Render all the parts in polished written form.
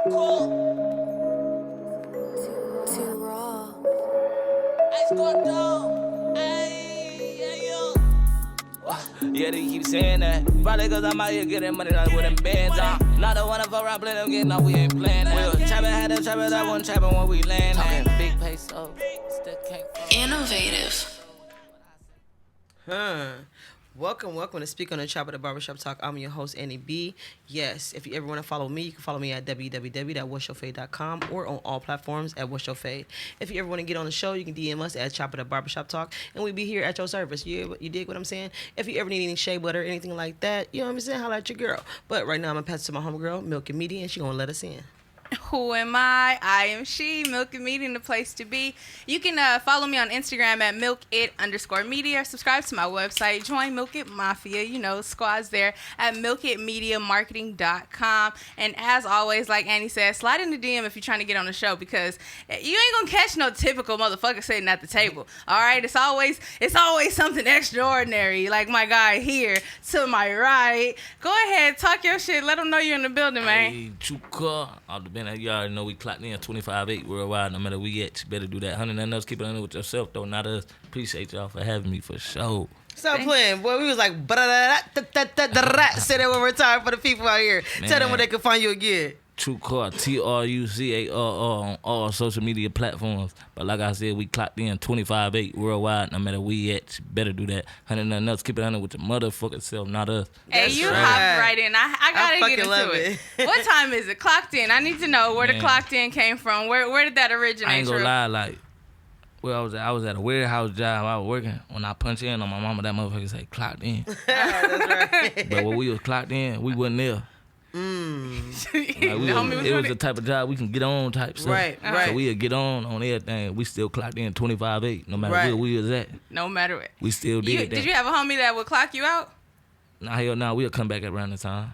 Cool. Too raw. Ice Gordo. Ay, yo. Yeah, they keep saying that. Probably cause I'm out here getting money like with them bands on. Not the one of our play them getting, no, we ain't playing that. We was trapping, had them trapping, that one trapping when we land. Talking big peso, still can't fall. Innovative. Welcome to Speak on the Chop at the Barbershop Talk. I'm your host, Annie B. Yes, if you ever want to follow me, you can follow me at www.what'syourfade.com or on all platforms at What's Your Fade. If you ever want to get on the show, you can DM us at Chop at the Barbershop Talk, and we'll be here at your service. You dig what I'm saying? If you ever need any shea butter or anything like that, you know what I'm saying? Holla at your girl. But right now, I'm going to pass it to my homegirl, Milk and Meaty, and she's going to let us in. Who am I? I am she, Milk and Media, the place to be. You can follow me on Instagram at milkit_media. Subscribe to my website. Join Milk It Mafia. You know, squads there at milkitmediamarketing.com. And as always, like Annie said, slide in the DM if you're trying to get on the show because you ain't gonna catch no typical motherfucker sitting at the table. All right, it's always something extraordinary. Like my guy here to my right. Go ahead, talk your shit. Let them know you're in the building, man. Hey, Trucarr. You already know we clocked in 25-8 worldwide. No matter where we at, you better do that. 100 nothing else. Keep it under with yourself, though, not us. Appreciate y'all for having me for sure. Stop playing, boy. We was like, say that one more time for the people out here. Man. Tell them where they can find you again. Trucarr, Trucarr on all social media platforms. But like I said, we clocked in 25-8 worldwide. No matter where we at, you better do that. 100 nothing else. Keep it under with your motherfucking self, not us. Hey, That's you right. hopped right in. I gotta fucking get into love it. it. What time is it? Clocked in. I need to know where the clocked in came from. Where did that originate? I ain't gonna Drew? lie, like, where I was at a warehouse job. I was working. When I punch in on my mama, that motherfucker say clocked in. That's right. But when we was clocked in, we wasn't there. Like it was the type of job we can get on type stuff. Right. So we'll get on everything. We still clocked in 25-8, no matter Right. where we was at. No matter what. We still did that. Did you have a homie that would clock you out? Nah, hell nah, we'll come back around the time.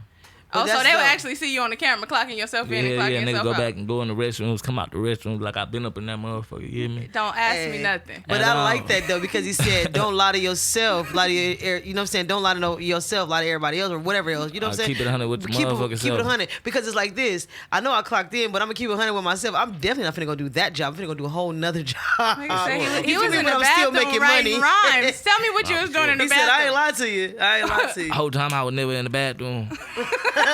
Oh, so that's they would dope. actually see you on the camera clocking yourself in and clocking Niggas yourself go out. back and go in the restrooms, come out the restrooms like I've been up in that motherfucker, you hear me? Don't ask me Hey. nothing. But At I all. like that though because he said, "Don't lie to yourself, lie to your, you know what I'm saying? Don't lie to yourself, lie to everybody else or whatever else." You know what I'm saying? Keep it 100 with the motherfucking Keep self. it 100 because it's like this. I know I clocked in, but I'm gonna keep it 100 with myself. I'm definitely not finna go do that job. I'm finna go do a whole nother job. Like I said, he You was feel me? in But the I'm still bathroom making writing money. rhymes. Tell me what you was doing in the He said, bathroom. "I ain't lying to you. I ain't lying to The you." whole time I was never in the bathroom. You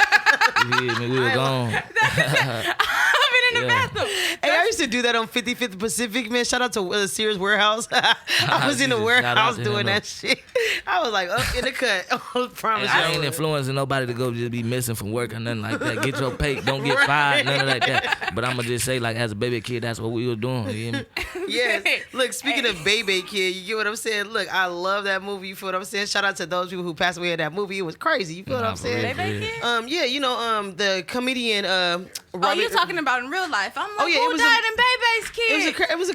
hear me? We were gone. I've been in the bathroom. Hey, I used to do that on 55th Pacific, man. Shout out to Sears Warehouse. I was in the Shout out warehouse to doing him, that shit. I was like, up in the cut. I promise I you. ain't influencing nobody to go just be missing from work or nothing like that. Get your pay, don't get fired, none of like that. But I'ma just say, like, as a baby kid, that's what we was doing. You hear me? Yes. Look, speaking of Baby Kid, you get what I'm saying? Look, I love that movie. You feel what I'm saying? Shout out to those people who passed away in that movie. It was crazy. You feel what Nah, I'm for saying? real, for real. Baby kid? Yeah, you know, the comedian Oh, you talking about in real life? I'm like, Oh, yeah, it who was died in Bebe's kid? it was a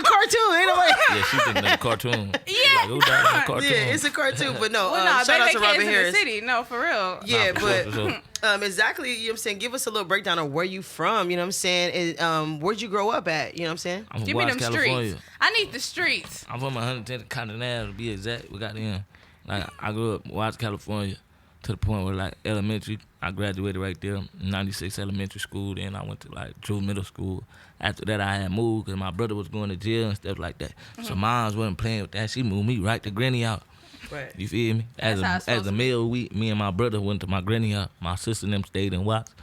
cartoon. Ain't no way. Yeah, she thinking of the cartoon. Yeah. Like, who died in the cartoon? Yeah, it's a cartoon, but no. Well, no, shout out Bebe to Kid's Robin in Harris. the city. No, for real. Yeah, Nah, for but sure. exactly, you know what I'm saying? Give us a little breakdown of where you from, you know what I'm saying? Where'd you grow up at, you know what I'm saying? I'm from Give me Watts, them California. streets. I need the streets. I'm from 110th Continental to be exact. We got in. Like, I grew up in Watts, California to the point where, like, elementary, I graduated right there, 96 elementary school. Then I went to, like, Drew Middle School. After that, I had moved because my brother was going to jail and stuff like that. Mm-hmm. So moms wasn't playing with that. She moved me right to Granny out. Right. You feel me? That's how it's As supposed a to male, me and my brother went to my granny house. My sister and them stayed in Watts.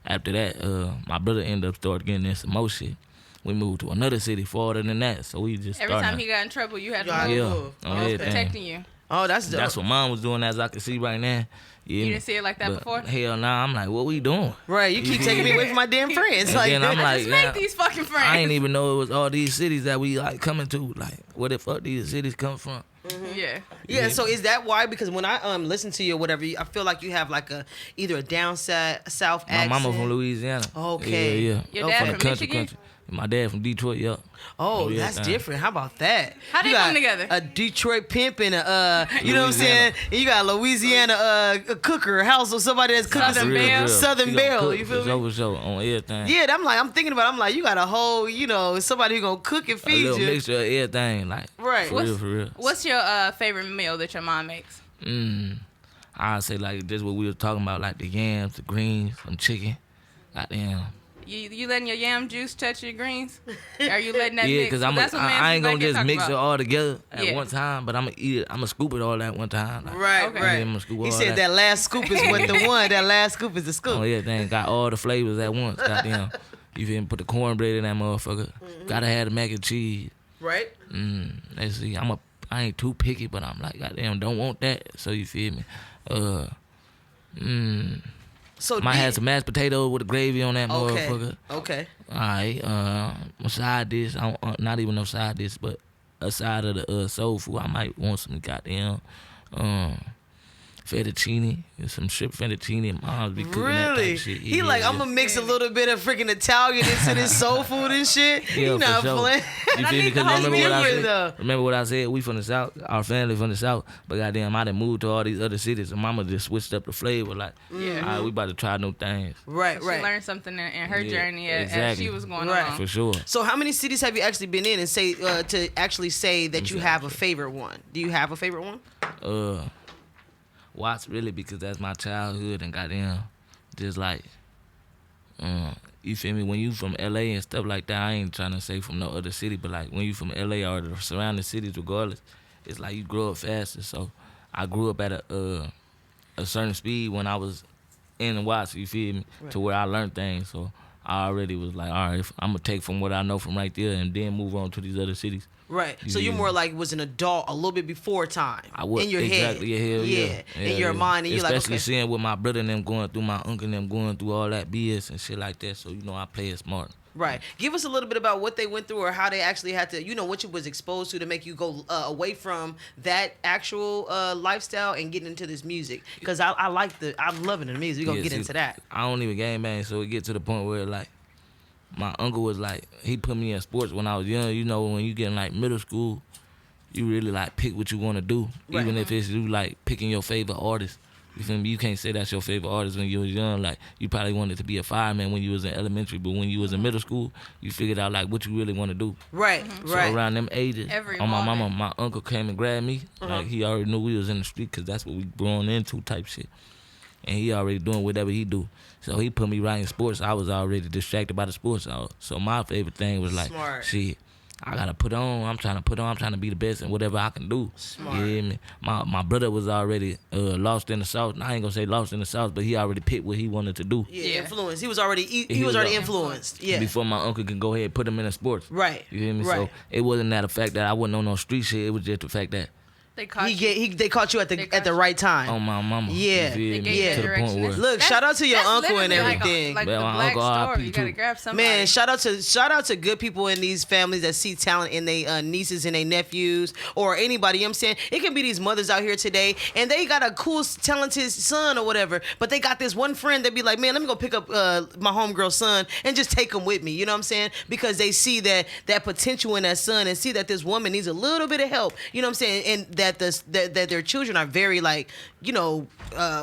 After that, my brother ended up started getting in some more shit. We moved to another city farther than that, so we just Every started. time he got in trouble, you had to Yeah, move. yeah, move. on I was everything. protecting you. Oh, that's dope. That's what mom was doing, as I can see right now. You didn't see it like that But before? Hell nah, I'm like, what we doing? Right, you keep taking me away from my damn friends. And Like, then I'm I like, just make yeah, these fucking friends. I ain't even know it was all these cities that we like coming to. Like, where the fuck these cities come from? Yeah. yeah, so is that why? Because when I listen to you or whatever, I feel like you have like either a down south My accent. mama from Louisiana. Okay. Yeah. Your dad From from the country, Michigan? My dad from Detroit, yup. Oh, yeah, that's damn. different. How about that? How they You got come together? A Detroit pimp and a you know what I'm saying? Louisiana. And you got a Louisiana a cooker, house or somebody that's cooking Southern some Belle. Southern She gonna Belle. cook You feel for me? sure on everything. Yeah, I'm thinking about. I'm like, you got a whole, you know, somebody who gonna cook and A feed little you. mixture of everything, like Right. for real. What's your favorite meal that your mom makes? I say like just what we were talking about, like the yams, the greens, some chicken. Goddamn. You letting your yam juice touch your greens? Are you letting that Yeah, mix? because I ain't gonna just mix it about. all together at Yeah. one time, but I'm gonna eat it. I'm gonna scoop it all at one time. Like, Right, Okay. right. I'm gonna scoop He all said that last scoop is what the one. That last scoop is the scoop. Oh yeah, dang, got all the flavors at once. Goddamn. You feel me? Put the cornbread in that motherfucker. Gotta have the mac and cheese. Right? Let's see. I ain't too picky, but I'm like, goddamn, don't want that. So you feel me? So Might have some mashed potatoes with the gravy on that Okay. motherfucker. Okay. All right, a side dish. I don't, not even no side dish, but a side of the soul food. I might want some goddamn fettuccine, and some shrimp fettuccine. Mom's be cooking that Really? type shit. He Yeah, like, I'm yeah. gonna mix a little bit of freaking Italian into this soul food and shit. Yeah, He not for sure. playing. You feel me? need the Because whole remember what I different, said? though. Remember what I said? We from the South. Our family from the South. But goddamn, I done moved to all these other cities, and mama just switched up the flavor. Like, all right, we about to try new things. Right, She right. learned something in her Yeah, journey as exactly. she was going Right. along. For sure. So how many cities have you actually been in and say to actually say that you have a favorite one? Do you have a favorite one? Watts really, because that's my childhood, and goddamn, just like, you feel me? When you from LA and stuff like that, I ain't trying to say from no other city, but like when you from LA or the surrounding cities, regardless, it's like you grow up faster. So I grew up at a certain speed when I was in Watts, you feel me? To where I learned things. So I already was like, all right, I'm gonna take from what I know from right there and then move on to these other cities. Right. So you're Yeah. more like was an adult a little bit before time. I was in your exactly, head. hell yeah. In your mind, and you're like, especially okay. seeing with my brother and them going through, my uncle and them going through all that BS and shit like that. So you know, I play it smart. Right. Give us a little bit about what they went through or how they actually had to, what you was exposed to make you go away from that actual lifestyle and getting into this music. Because I'm loving the music. We're going to get see, into that. I don't even game bang, so it get to the point where like my uncle was like, he put me in sports when I was young. You know, when you get in like middle school, you really like pick what you want to do, Right. even if it's you like picking your favorite artist. You feel me? You can't say that's your favorite artist when you was young. Like you probably wanted to be a fireman when you was in elementary, but when you was in middle school, you figured out like what you really want to do. Right. So Right. around them ages, Every on my mama, moment. my uncle came and grabbed me. Like he already knew we was in the street because that's what we grown into type shit. And he already doing whatever he do. So he put me right in sports. I was already distracted by the sports. So my favorite thing was like, Smart. shit, I gotta put on. I'm trying to put on. I'm trying to be the best in whatever I can do. Smart. You hear me? My brother was already lost in the South. I ain't gonna say lost in the South, but he already picked what he wanted to do. Yeah, Yeah. influence. He was already he was already influenced. Yeah. Before my uncle can go ahead and put him in the sports. Right. You hear me? Right. So it wasn't that the fact that I wasn't on no street shit. It was just the fact that They caught you. They caught you at They the caught you. right time. on my mama. Yeah. You feel They me? gave you To the point direction. where Look, shout out to your That's uncle and literally like everything. Like Man, the my black uncle RIP story. You gotta too. grab somebody. Man, shout out to good people in these families that see talent in their nieces and their nephews or anybody. You know what I'm saying? It can be these mothers out here today and they got a cool, talented son or whatever, but they got this one friend that be like, man, let me go pick up my homegirl's son and just take him with me. You know what I'm saying? Because they see that potential in that son and see that this woman needs a little bit of help. You know what I'm saying? And that that their children are very like,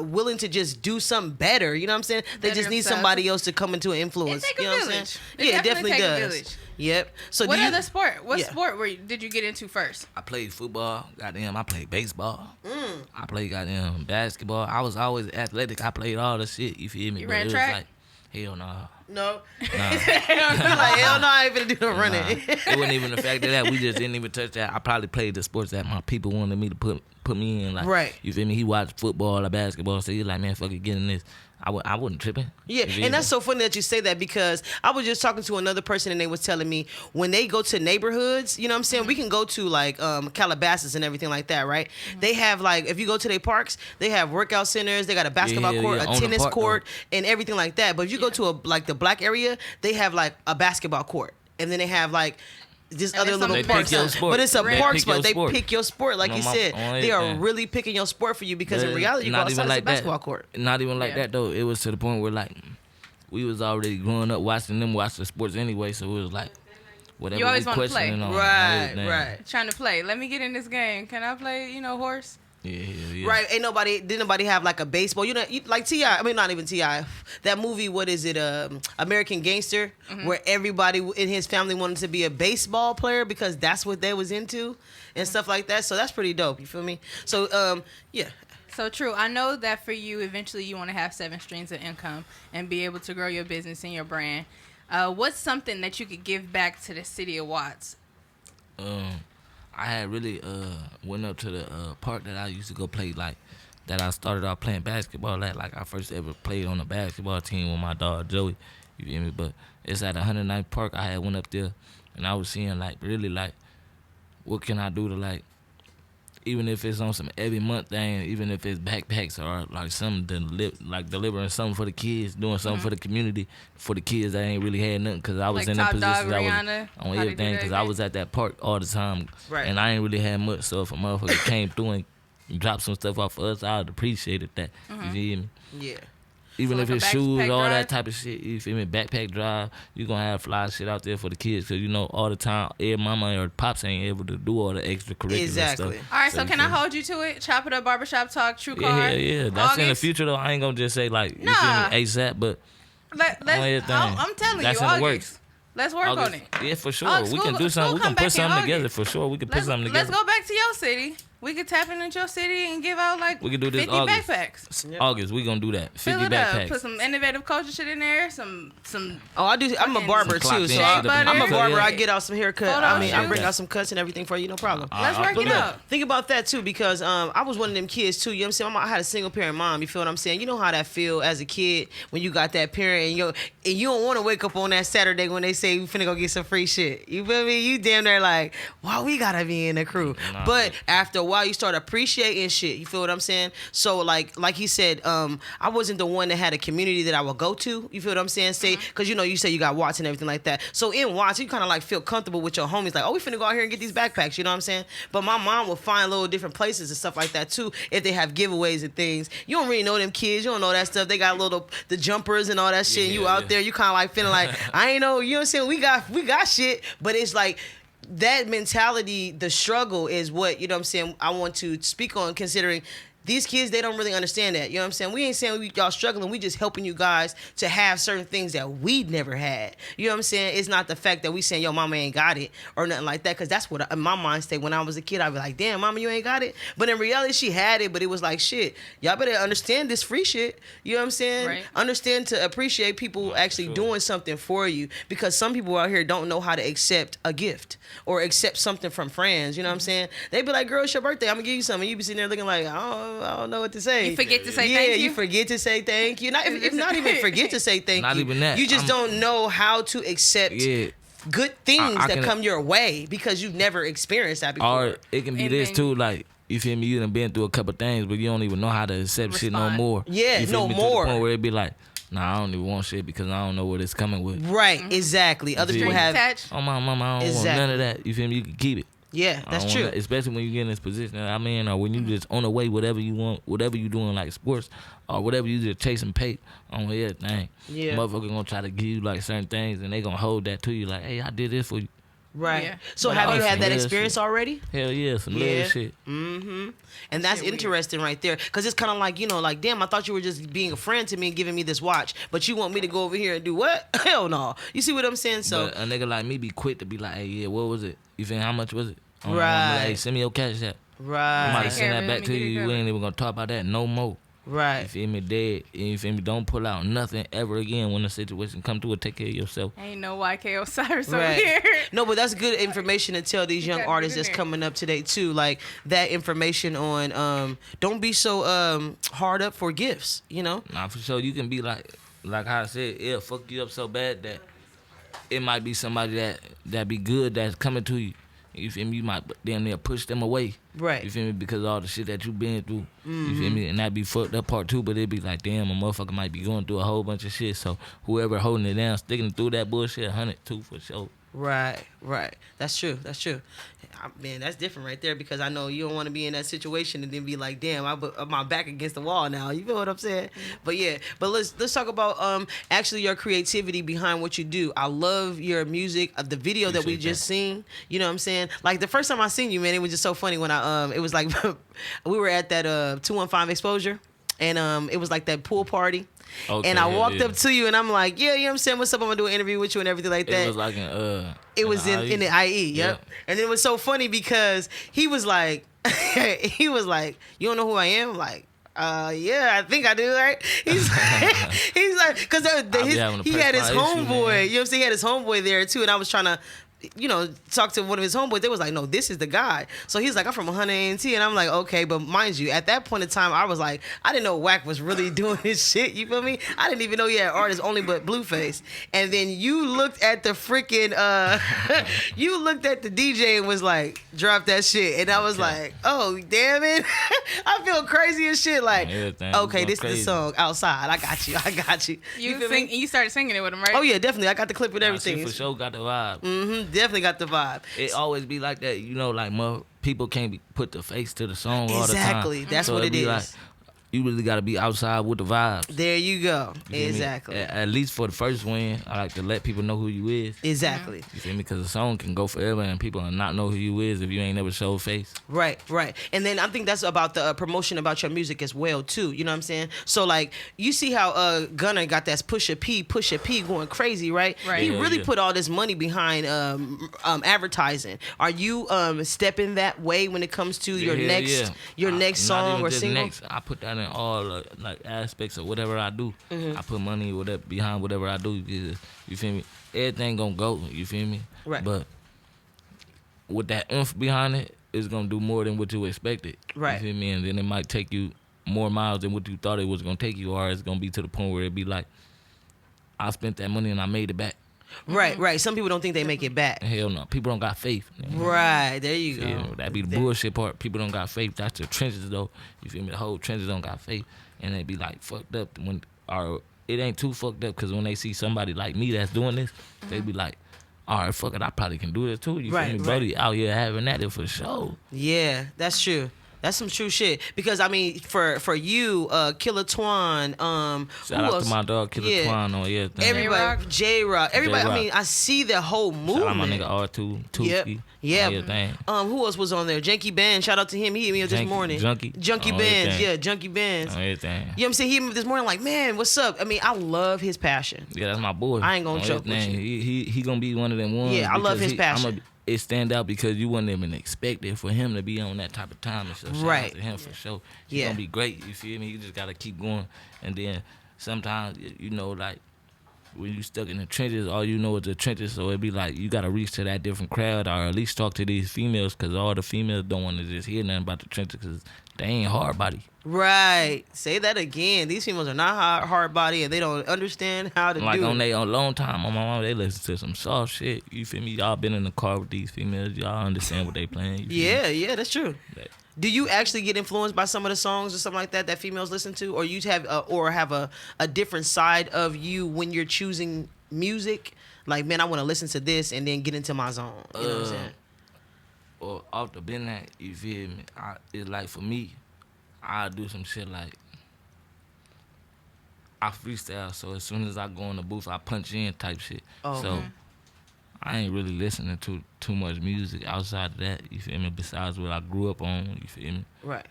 willing to just do something better. You know what I'm saying? They Better just need themselves. somebody else to come into an influence. It take a you know what I'm village. saying? It Yeah, it definitely definitely take a does. village. Yep. So What do you, other sport? What Yeah. sport did you get into first? I played football. Goddamn, I played baseball. Mm. I played goddamn basketball. I was always athletic. I played all the shit. You feel me? You But ran it was track? like, hell no. No. Nah. like, hell no, I ain't gonna do no running. Nah. It wasn't even the fact of that. We just didn't even touch that. I probably played the sports that my people wanted me to put me in. Like, Right. You feel me? He watched football or basketball, so he like, man, fuck it, get in this. I wasn't tripping. Yeah, You feel and that's me? so funny that you say that because I was just talking to another person and they was telling me when they go to neighborhoods, you know what I'm saying? We can go to like Calabasas and everything like that, right? They have like, if you go to their parks, they have workout centers, they got a basketball Yeah, court, yeah, a on the tennis park, court, and everything like that. But if you go to like the black area, they have like a basketball court. And then they have like this And other it's little on the park pick your sport. but it's a They park pick spot. your They sport. pick your sport, like No, you my- said. on They are everything. really picking your sport for you because in But reality, you go not outside even it's like a basketball that. court. Not even like Yeah. that though. It was to the point where like we was already growing up watching them watch the sports anyway, so it was like whatever You always we wanna play. questioning on. Right, everything. right. Trying to play. Let me get in this game. Can I play, horse? Yeah. Right? Didn't nobody have like a baseball? Like T.I. I mean, not even T.I. That movie, what is it? American Gangster, where everybody in his family wanted to be a baseball player because that's what they was into and stuff like that. So that's pretty dope. You feel me? So yeah. So true. I know that for you, eventually you want to have 7 streams of income and be able to grow your business and your brand. What's something that you could give back to the city of Watts? I had really went up to the park that I used to go play, like, that I started off playing basketball at. Like, I first ever played on a basketball team with my dog, Joey. You feel me? But it's at 109th Park. I had went up there, and I was seeing, like, really, like, what can I do to, like, even if it's on some every month thing, even if it's backpacks or, like, something delivering something for the kids, doing something for the community, for the kids that ain't really had nothing, because I was Like in a Top Dog, position I Rihanna, was on how they do everything, because I was at that park all the time, Right. and I ain't really had much. So if a motherfucker came through and dropped some stuff off for us, I would appreciate that. You feel me? Yeah. Even So if like a it's shoes, backpack all drive? that type of shit, you feel me? Backpack drive, you gonna have fly shit out there for the kids, because you know all the time, every mama or pops ain't able to do all the extracurricular Exactly. stuff. All right, so you can I feel me? hold you to it? Chop It Up Barbershop Talk, Trucarr. Yeah. That's in the August. future though. I ain't gonna just say like you Nah. feel me ASAP, but Let's, on everything. I'm telling That's you, in the August. works. Let's work August- on it. Yeah, for sure. August, We school- can do school something. We come can back put in something together August. for sure. We can put something Let's together. go back to your city. We could tap into your city and give out like We can do this 50 August. backpacks. August, we gonna do that. 50 Fill it up. backpacks. Put some innovative culture shit in there. Some. Oh, I do. I'm a Fucking barber Some too, clocked so in I'm shit a up in barber. there. I get out some haircut. Photo I shoot. bring out some cuts and everything for you, no problem. Let's work But it look, out. think about that too, because I was one of them kids too. You know what I'm saying? I had a single parent mom. You feel what I'm saying? You know how that feel as a kid when you got that parent and you don't want to wake up on that Saturday when they say we finna go get some free shit. You feel me? You damn near like, wow, we gotta be in the crew. Nah. But after a while, you start appreciating shit. You feel what I'm saying? So like he said, I wasn't the one that had a community that I would go to. You feel what I'm saying? Say, because you say you got Watts and everything like that. So in Watts, you kind of like feel comfortable with your homies. Like, oh, we finna go out here and get these backpacks. You know what I'm saying? But my mom would find little different places and stuff like that too. If they have giveaways and things, you don't really know them kids. You don't know that stuff. They got the jumpers and all that shit. And you out there, you kind of like feeling like I ain't know. You know what I'm saying? We got shit, but it's like. That mentality, the struggle is what, you know what I'm saying, I want to speak on, considering these kids, they don't really understand that. You know what I'm saying? We ain't saying y'all struggling. We just helping you guys to have certain things that we never had. You know what I'm saying? It's not the fact that we saying, yo, mama ain't got it or nothing like that. Because that's what in my mind state when I was a kid, I'd be like, damn, mama, you ain't got it. But in reality, she had it. But it was like, shit, y'all better understand this free shit. You know what I'm saying? Right. Understand to appreciate people actually doing something for you. Because some people out here don't know how to accept a gift or accept something from friends. You know what I'm saying? They be like, girl, it's your birthday. I'm going to give you something. You be sitting there looking like, I don't know what to say. You forget to say yeah, thank you? you forget to say thank you. Not if not even forget to say thank Not you. even that. You just don't know how to accept Yeah. good things I that can- come your way because you've never experienced that before. Or it can be And this then- too, like, you feel me? You done been through a couple things, but you don't even know how to accept shit no Respond. more. Yeah, You feel no me? more. To the point where it be like, nah, I don't even want shit because I don't know what it's coming with. Right, exactly. Other people Strings have. attached. Oh my mama, I don't want Exactly. none of that. You feel me? You can keep it. Yeah, I that's don't true. want that, especially when you get in this position that I'm in, or when you just on the way, whatever you want, whatever you doing like sports, or whatever you just chasing pay on everything. Yeah. Motherfucker gonna try to give you like certain things, and they gonna hold that to you like, hey, I did this for you. Right. Yeah. So But have I you like had some that real experience shit. already? Hell yeah, some Yeah. little shit. And that's shit weird. interesting right there. Because it's kind of like, like, damn, I thought you were just being a friend to me and giving me this watch. But you want me to go over here and do what? Hell no. You see what I'm saying? So, But a nigga like me be quick to be like, hey, yeah, what was it? You feel how much was it? I'm Right. like, hey, send me your cash app. I might right. Take send care that of it, back let me to get it you. We covered. ain't even gonna talk about that no more. You Right. feel me? Dead. You feel me? Don't pull out nothing ever again when the situation come through it. Take care of yourself. Ain't no YK Osiris over Right. here. No, but that's good information to tell these young gotta get artists in that's there. coming up today too. Like that information on don't be so hard up for gifts, Nah, for sure. You can be like how I said, it'll fuck you up so bad that it might be somebody that be good that's coming to you. You feel me? You might damn near push them away. Right. You feel me? Because of all the shit that you been through. You feel me? And that be fucked up part too, but it be like, damn, a motherfucker might be going through a whole bunch of shit. So whoever holding it down, sticking through that bullshit, 102 for sure. Right. That's true. Man, that's different right there because I know you don't want to be in that situation and then be like, damn, I put my back against the wall now. You feel what I'm saying? But yeah, let's talk about actually your creativity behind what you do. I love your music. The video that we just seen. You know what I'm saying? Like the first time I seen you, man, it was just so funny when it was like we were at that 215 exposure and it was like that pool party. Okay, and I walked up to you and I'm like, yeah, you know what I'm saying? What's up? I'm gonna do an interview with you and everything like that. It was like it was in the IE, yep. And it was so funny because he was like, you don't know who I am? I'm like, yeah, I think I do, right? He's like, because he had his homeboy, you know what I'm saying? He had his homeboy there too, and I was trying to, talk to one of his homeboys. They was like, no, this is the guy. So he's like, I'm from 100 A&T. And I'm like, okay. But mind you, at that point in time, I was like, I didn't know Wack was really doing his shit. You feel me? I didn't even know he had artists only but Blueface. And then you looked at the freaking, you looked at the DJ and was like, drop that shit. And I was like, oh, damn it. I feel crazy as shit. Like, okay, this is the song Outside. I got you. You started singing it with him, right? Oh, yeah, definitely. I got the clip with everything. She for sure got the vibe. Mm-hmm. Definitely got the vibe. It always be like that, like more people can't put the face to the song all the time. Exactly, that's so what it is. Like, you really got to be outside with the vibes. There you go. Exactly. At least for the first win, I like to let people know who you is. Exactly. You feel me? Because the song can go forever and people will not know who you is if you ain't never showed face. Right. And then I think that's about the promotion about your music as well, too. You know what I'm saying? So, like, you see how Gunna got that Pusha P going crazy, right? He really put all this money behind advertising. Are you stepping that way when it comes to your next song or single? I put that in all like aspects of whatever I do. I put money behind whatever I do because you feel me. Everything gonna go. You feel me. Right. But with that oomph behind it, it's gonna do more than what you expected. Right. You feel me. And then it might take you more miles than what you thought it was gonna take you, or it's gonna be to the point where it be like, I spent that money and I made it back. Right. Some people don't think they make it back. Hell no. People don't got faith. Right. There you go. Yeah, that be the bullshit part. People don't got faith. That's the trenches though. You feel me? The whole trenches don't got faith. And they be like fucked up or it ain't too fucked up because when they see somebody like me that's doing this, they be like, all right, fuck it, I probably can do this too. You feel me? Buddy out here having that for sure. Yeah, that's true. That's some true shit. Because I mean, for you, Killer Twan, shout out to my dog Killer Twan on everything. Everybody, J-Rock, everybody. I mean, I see the whole movement. Shout out my nigga R2, Tooski. Yeah. Who else was on there? Janky Band. Shout out to him. He hit me up this morning. Junkie Bands. Yeah, Junkie Bands. Everything. You know what I'm saying? He hit me this morning like, man, what's up? I mean, I love his passion. Yeah, that's my boy. I ain't gonna joke with you. He gonna be one of them ones. Yeah, I love his passion. It stand out because you wouldn't even expect it for him to be on that type of time and stuff. Shout out to him for sure. He's gonna be great. You feel me? You just gotta keep going. And then sometimes like when you stuck in the trenches, all you know is the trenches. So it be like you gotta reach to that different crowd, or at least talk to these females, because all the females don't want to just hear nothing about the trenches because they ain't hard body. Right. Say that again. These females are not hard body and they don't understand how to do it. Like on they on long time, on my mom, they listen to some soft shit. You feel me? Y'all been in the car with these females. Y'all understand what they playing. Yeah, that's true. Do you actually get influenced by some of the songs or something like that females listen to, or you have a different side of you when you're choosing music? Like, man, I want to listen to this and then get into my zone. You know what I'm saying? Or off the been that, you feel me? It's like for me, I do some shit like I freestyle. So as soon as I go in the booth, I punch in type shit. So I ain't really listening to too much music outside of that, you feel me, besides what I grew up on, you feel me? Right.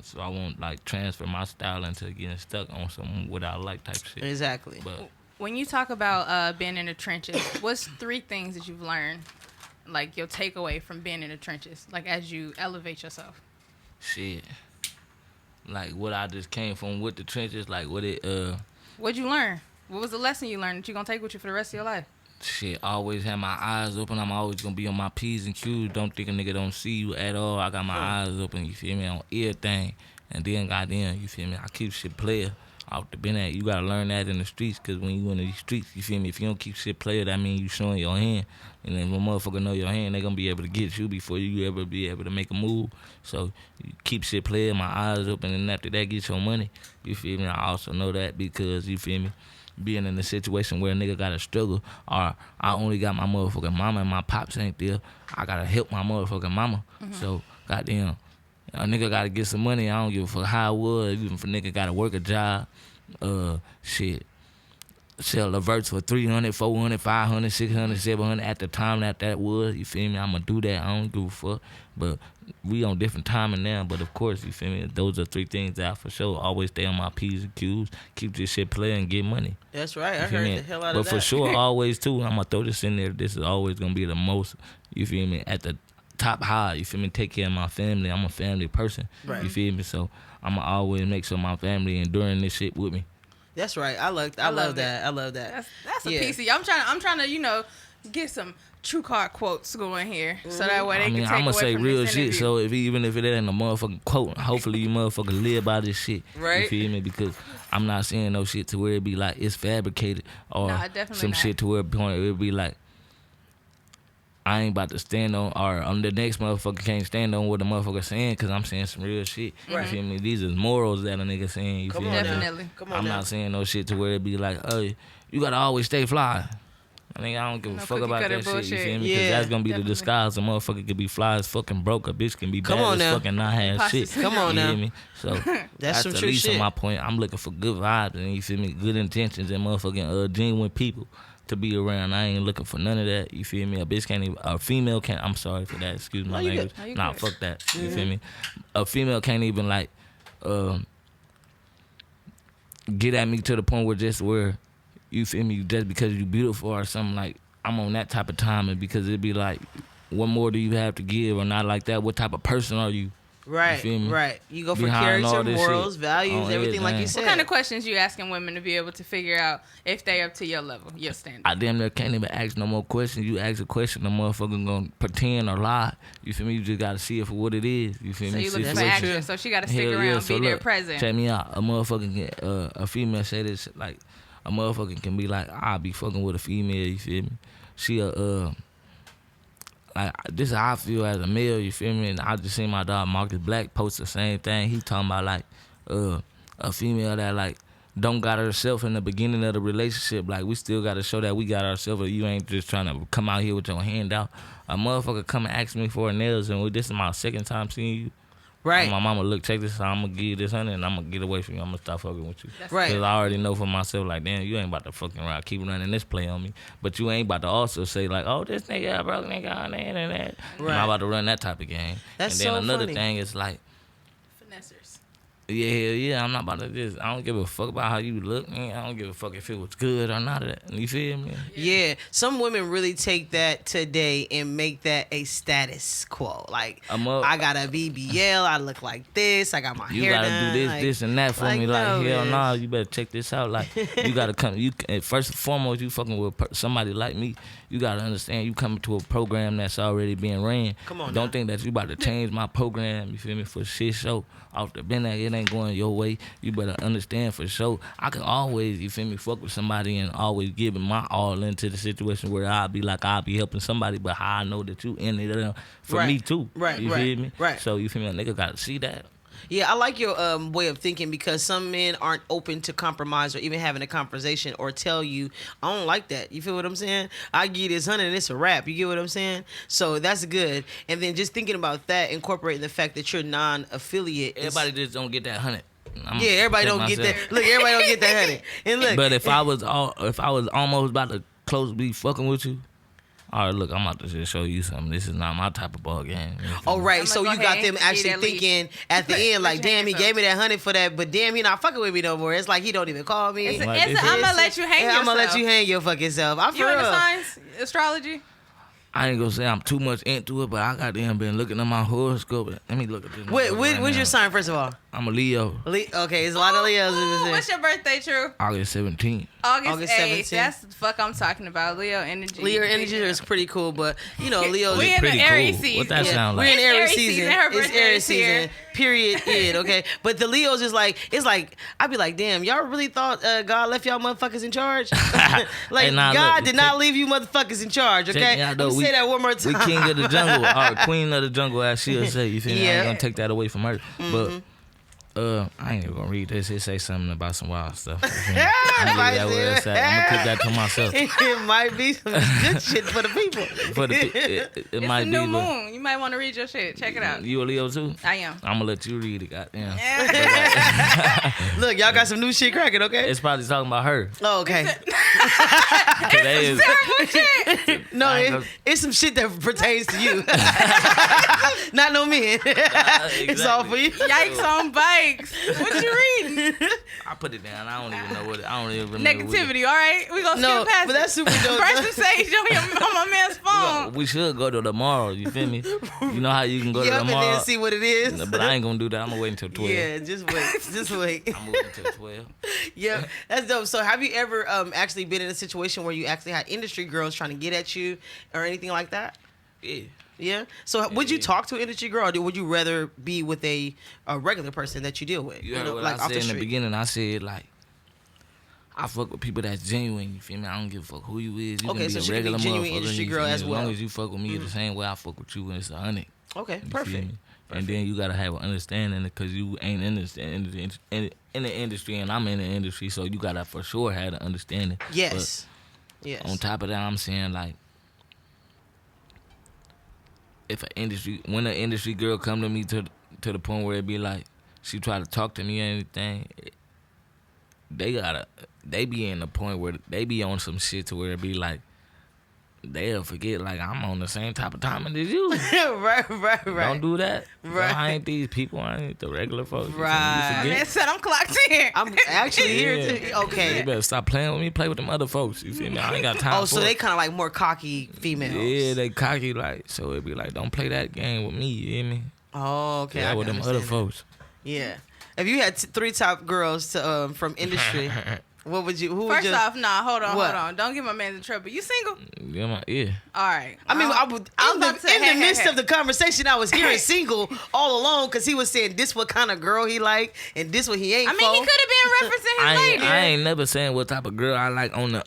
So I won't like transfer my style into getting stuck on some what I like type shit. Exactly. But when you talk about being in the trenches, what's 3 things that you've learned, like your takeaway from being in the trenches, like as you elevate yourself? Shit. Like what I just came from with the trenches, like what it What'd you learn? What was the lesson you learned that you're gonna take with you for the rest of your life? Shit, I always have my eyes open. I'm always gonna be on my P's and Q's. Don't think a nigga don't see you at all. I got my eyes open, you feel me, on everything. And then goddamn, you feel me, I keep shit player out the bin at. You gotta learn that in the streets, cause when you in these streets, you feel me, if you don't keep shit player, that means you showing your hand. And then when motherfucker know your hand, they gonna be able to get you before you ever be able to make a move. So you keep shit player, my eyes open, and after that get your money. You feel me? I also know that because, you feel me, being in a situation where a nigga gotta struggle, or I only got my motherfucking mama and my pops ain't there. I gotta help my motherfucking mama. So goddamn, a nigga gotta get some money. I don't give a fuck how it was. Even if a nigga gotta work a job, shit. Sell a verse for 300, 400, 500, 600, 700 at the time that was, you feel me? I'ma do that. I don't give a fuck. But we on different timing now. But of course, you feel me? Those are 3 things that I for sure always stay on my P's and Q's, keep this shit playing and get money. That's right. I You feel heard me? the hell out but of that. for sure, always too, I'm gonna throw this in there. This is always gonna be the most, you feel me, at the top high, you feel me? Take care of my family. I'm a family person. Right. You feel me? So I'ma always make sure my family enduring this shit with me. That's right. I love that. I love that. That's a Yeah. piece of you. I'm trying to get some Trucarr quotes going here, so that way they I mean, can take I'm gonna away say from real this shit. interview. So even if it ain't a motherfucking quote, hopefully you motherfuckers live by this shit. Right. You feel me? Because I'm not saying no shit to where it be like it's fabricated or Nah, definitely some not. shit to where it be like I ain't about to stand on, or the next motherfucker can't stand on what the motherfucker saying, because I'm saying some real shit. Right. You feel me? These is morals that a nigga saying. You Come feel on me? now. Definitely. Come on I'm now. not saying no shit to where it be like, oh, you gotta always stay fly. I mean, I don't give a No fuck cookie about cutter that shit. You bullshit. feel me? Because Yeah, that's gonna be definitely. the disguise. A motherfucker could be fly as fucking broke. A bitch can be Come bad on as now. fucking not have Imposter shit. Come on you now. Hear me? So that's some the true least shit. of my point. I'm looking for good vibes and you feel me, good intentions and motherfucking genuine people to be around. I ain't looking for none of that. You feel me? A bitch can't even. A female can't. I'm sorry for that. Excuse my No, you language. good. No, you Nah, good. fuck that. You feel me? A female can't even like get at me to the point where just where you feel me, just because you beautiful or something. Like I'm on that type of time, and because it'd be like, what more do you have to give or not like that? What type of person are you? Right. feel me? Right. You go for Behind all character, this morals, shit. values, On everything like you everything. said. What kind of questions you asking women to be able to figure out if they up to your level, your standard? I damn near can't even ask no more questions. You ask a question, the motherfucker gonna pretend or lie. You feel me? You just gotta see it for what it is. You feel So me? you looking for Situation. action, so she got to stick Hell around, yeah. be So there look, present. check me out. A motherfucker can, a female say this, like, a motherfucker can be like, I'll be fucking with a female, you feel me? She like, this is how I feel as a male, you feel me? And I just seen my dog Marcus Black post the same thing. He talking about, like, a female that, like, don't got herself in the beginning of the relationship. Like, we still got to show that we got ourselves, or you ain't just trying to come out here with your hand out. A motherfucker come and ask me for nails, and this is my second time seeing you. Right. My mama, look, check this out. I'm going to give you this honey, and I'm going to get away from you. I'm going to stop fucking with you. Right. Because I already know for myself, like, damn, you ain't about to fucking around, keep running this play on me. But you ain't about to also say, like, oh, this nigga, broke nigga, on the internet. I'm Right. not about to run that type of game. That's and then so another funny. thing is, like, Finessers. yeah, I'm not about to just, I don't give a fuck about how you look, man. I don't give a fuck if it was good or not. You feel me? Yeah, some women really take that today and make that a status quo. Like, I got a BBL, I look like this, I got my You hair gotta done. do this, like, this, and that for like, me. Like, no, hell man. nah, you better check this out. Like, you gotta come. First and foremost, you fucking with somebody like me. You gotta understand, you coming to a program that's already being ran. Come on Don't now. think that you about to change my program. You feel me? For shit show off the bend that it ain't going your way. You better understand for sure. I can always, you feel me, fuck with somebody and always giving my all into the situation where I'll be like, I'll be helping somebody, but how I know that you in it for Right. me too. Right, You right, feel me? right. So you feel me? A nigga gotta see that. Yeah, I like your way of thinking, because some men aren't open to compromise or even having a conversation or tell you, I don't like that. You feel what I'm saying? I give you this $100 and it's a wrap. You get what I'm saying? So that's good. And then just thinking about that, incorporating the fact that you're non-affiliate. is- Everybody just don't get that 100. Yeah, everybody don't get that. Look, everybody don't get that $100. And look, But if I was almost about to close be fucking with you, all right, look, I'm about to just show you something. This is not my type of ball game. oh right, I'ma so go you got ahead them and actually eat at least. thinking at the end, like, Let your damn, he hands gave me that $100 for that, but damn, he not fucking with me no more. It's like he don't even call me. It's Like, it's- I'm gonna let you hang Yeah, yourself. I'm gonna let you hang your fucking self. I You for into real. science, astrology? I ain't gonna say I'm too much into it, but I goddamn been looking at my horoscope. Let me look at this. Wait, motherfucker what's right your now. sign first of all? I'm a Leo. Okay, there's a lot of Leos in Ooh, this. what's your birthday, True? August 17th. August 8th. 17th. That's the fuck I'm talking about. Leo energy. Leo energy is pretty cool, but you know, Leo's We in the Pretty Aries cool. season. What that sound we're like? in It's Aries Aries season. season. Her It's birthday Aries is here. season. Period. It, okay. But the Leos is like, it's like, I'd be like, damn, y'all really thought God left y'all motherfuckers in charge? Like, Hey, nah, God look, did not leave you motherfuckers in charge. Check Okay. me out, Let though. me We- say that one more time. We king of the jungle, or queen of the jungle, as she'll say. You feel me? I Yeah. ain't gonna take that away from her. But I ain't even gonna read this. It say something about some wild stuff. I'm gonna keep that to myself. It might be some good shit for the people. It It's might a be. new moon. You might want to read your shit. Check it out. You a Leo too? I am. I'm gonna let you read it. Goddamn. Look, y'all got some new shit cracking, okay? It's probably talking about her. Oh, okay. Today is. Terrible shit. No, it's some shit that pertains to you. Not no men. It's all for you. Yikes on bikes. What you reading? I put it down. I don't even know what. I don't even remember. Negativity. All right, we gonna No, skip past but that's super dope. Press the sage on my man's phone. We should go to tomorrow. You feel me? You know how you can go to Yep, and tomorrow. then see what it is. But I ain't gonna do that. I'm gonna wait until 12. Yeah, just wait. Just wait. I'm moving until 12. Yeah, that's dope. So have you ever actually been in a situation where you actually had industry girls trying to get at you or anything like that? Yeah. Yeah. So would you Yeah. talk to an industry girl, or would you rather be with a regular person that you deal with? You heard what like I off said in the street? beginning. I said like, I fuck with people that's genuine. You feel me? I don't give a fuck who you is. You Okay, can be so a she can be regular genuine motherfucker. industry you girl feel me? as well. As long as you fuck with me the same way I fuck with you, and it's 100. Okay, You perfect. feel me? And then you gotta have an understanding because you ain't in the industry, and I'm in the industry, so you gotta for sure have an understanding. Yes. But Yes. on top of that, I'm saying like, when an industry girl come to me to the point where it be like she try to talk to me or anything, they be in the point where they be on some shit to where it be like they'll forget like I'm on the same type of timing as you. right. Don't do that. Right. I ain't these people. I ain't the regular folks. You Right. forget. Man said I'm clocked in. I'm actually here Yeah. too. Okay. You better stop playing with me. Play with them other folks. You feel me? I ain't got time. Oh, so for they it. kind of like more cocky females. Yeah, they cocky like. So it be like, don't play that game with me. You hear me? Oh, okay. Yeah, I with can them other understand folks. that. Yeah. If you had 3 top girls to from industry, what would you? Who would First you? off, nah, hold What? on. Don't get my man in trouble. You single? Yeah. All right. I mean, I'm about to say, in the hey, midst hey, of the conversation, I was hearing single all along because he was saying this what kind of girl he like and this what he ain't. I mean, he for. could have been referencing his lady. I ain't never saying what type of girl I like on the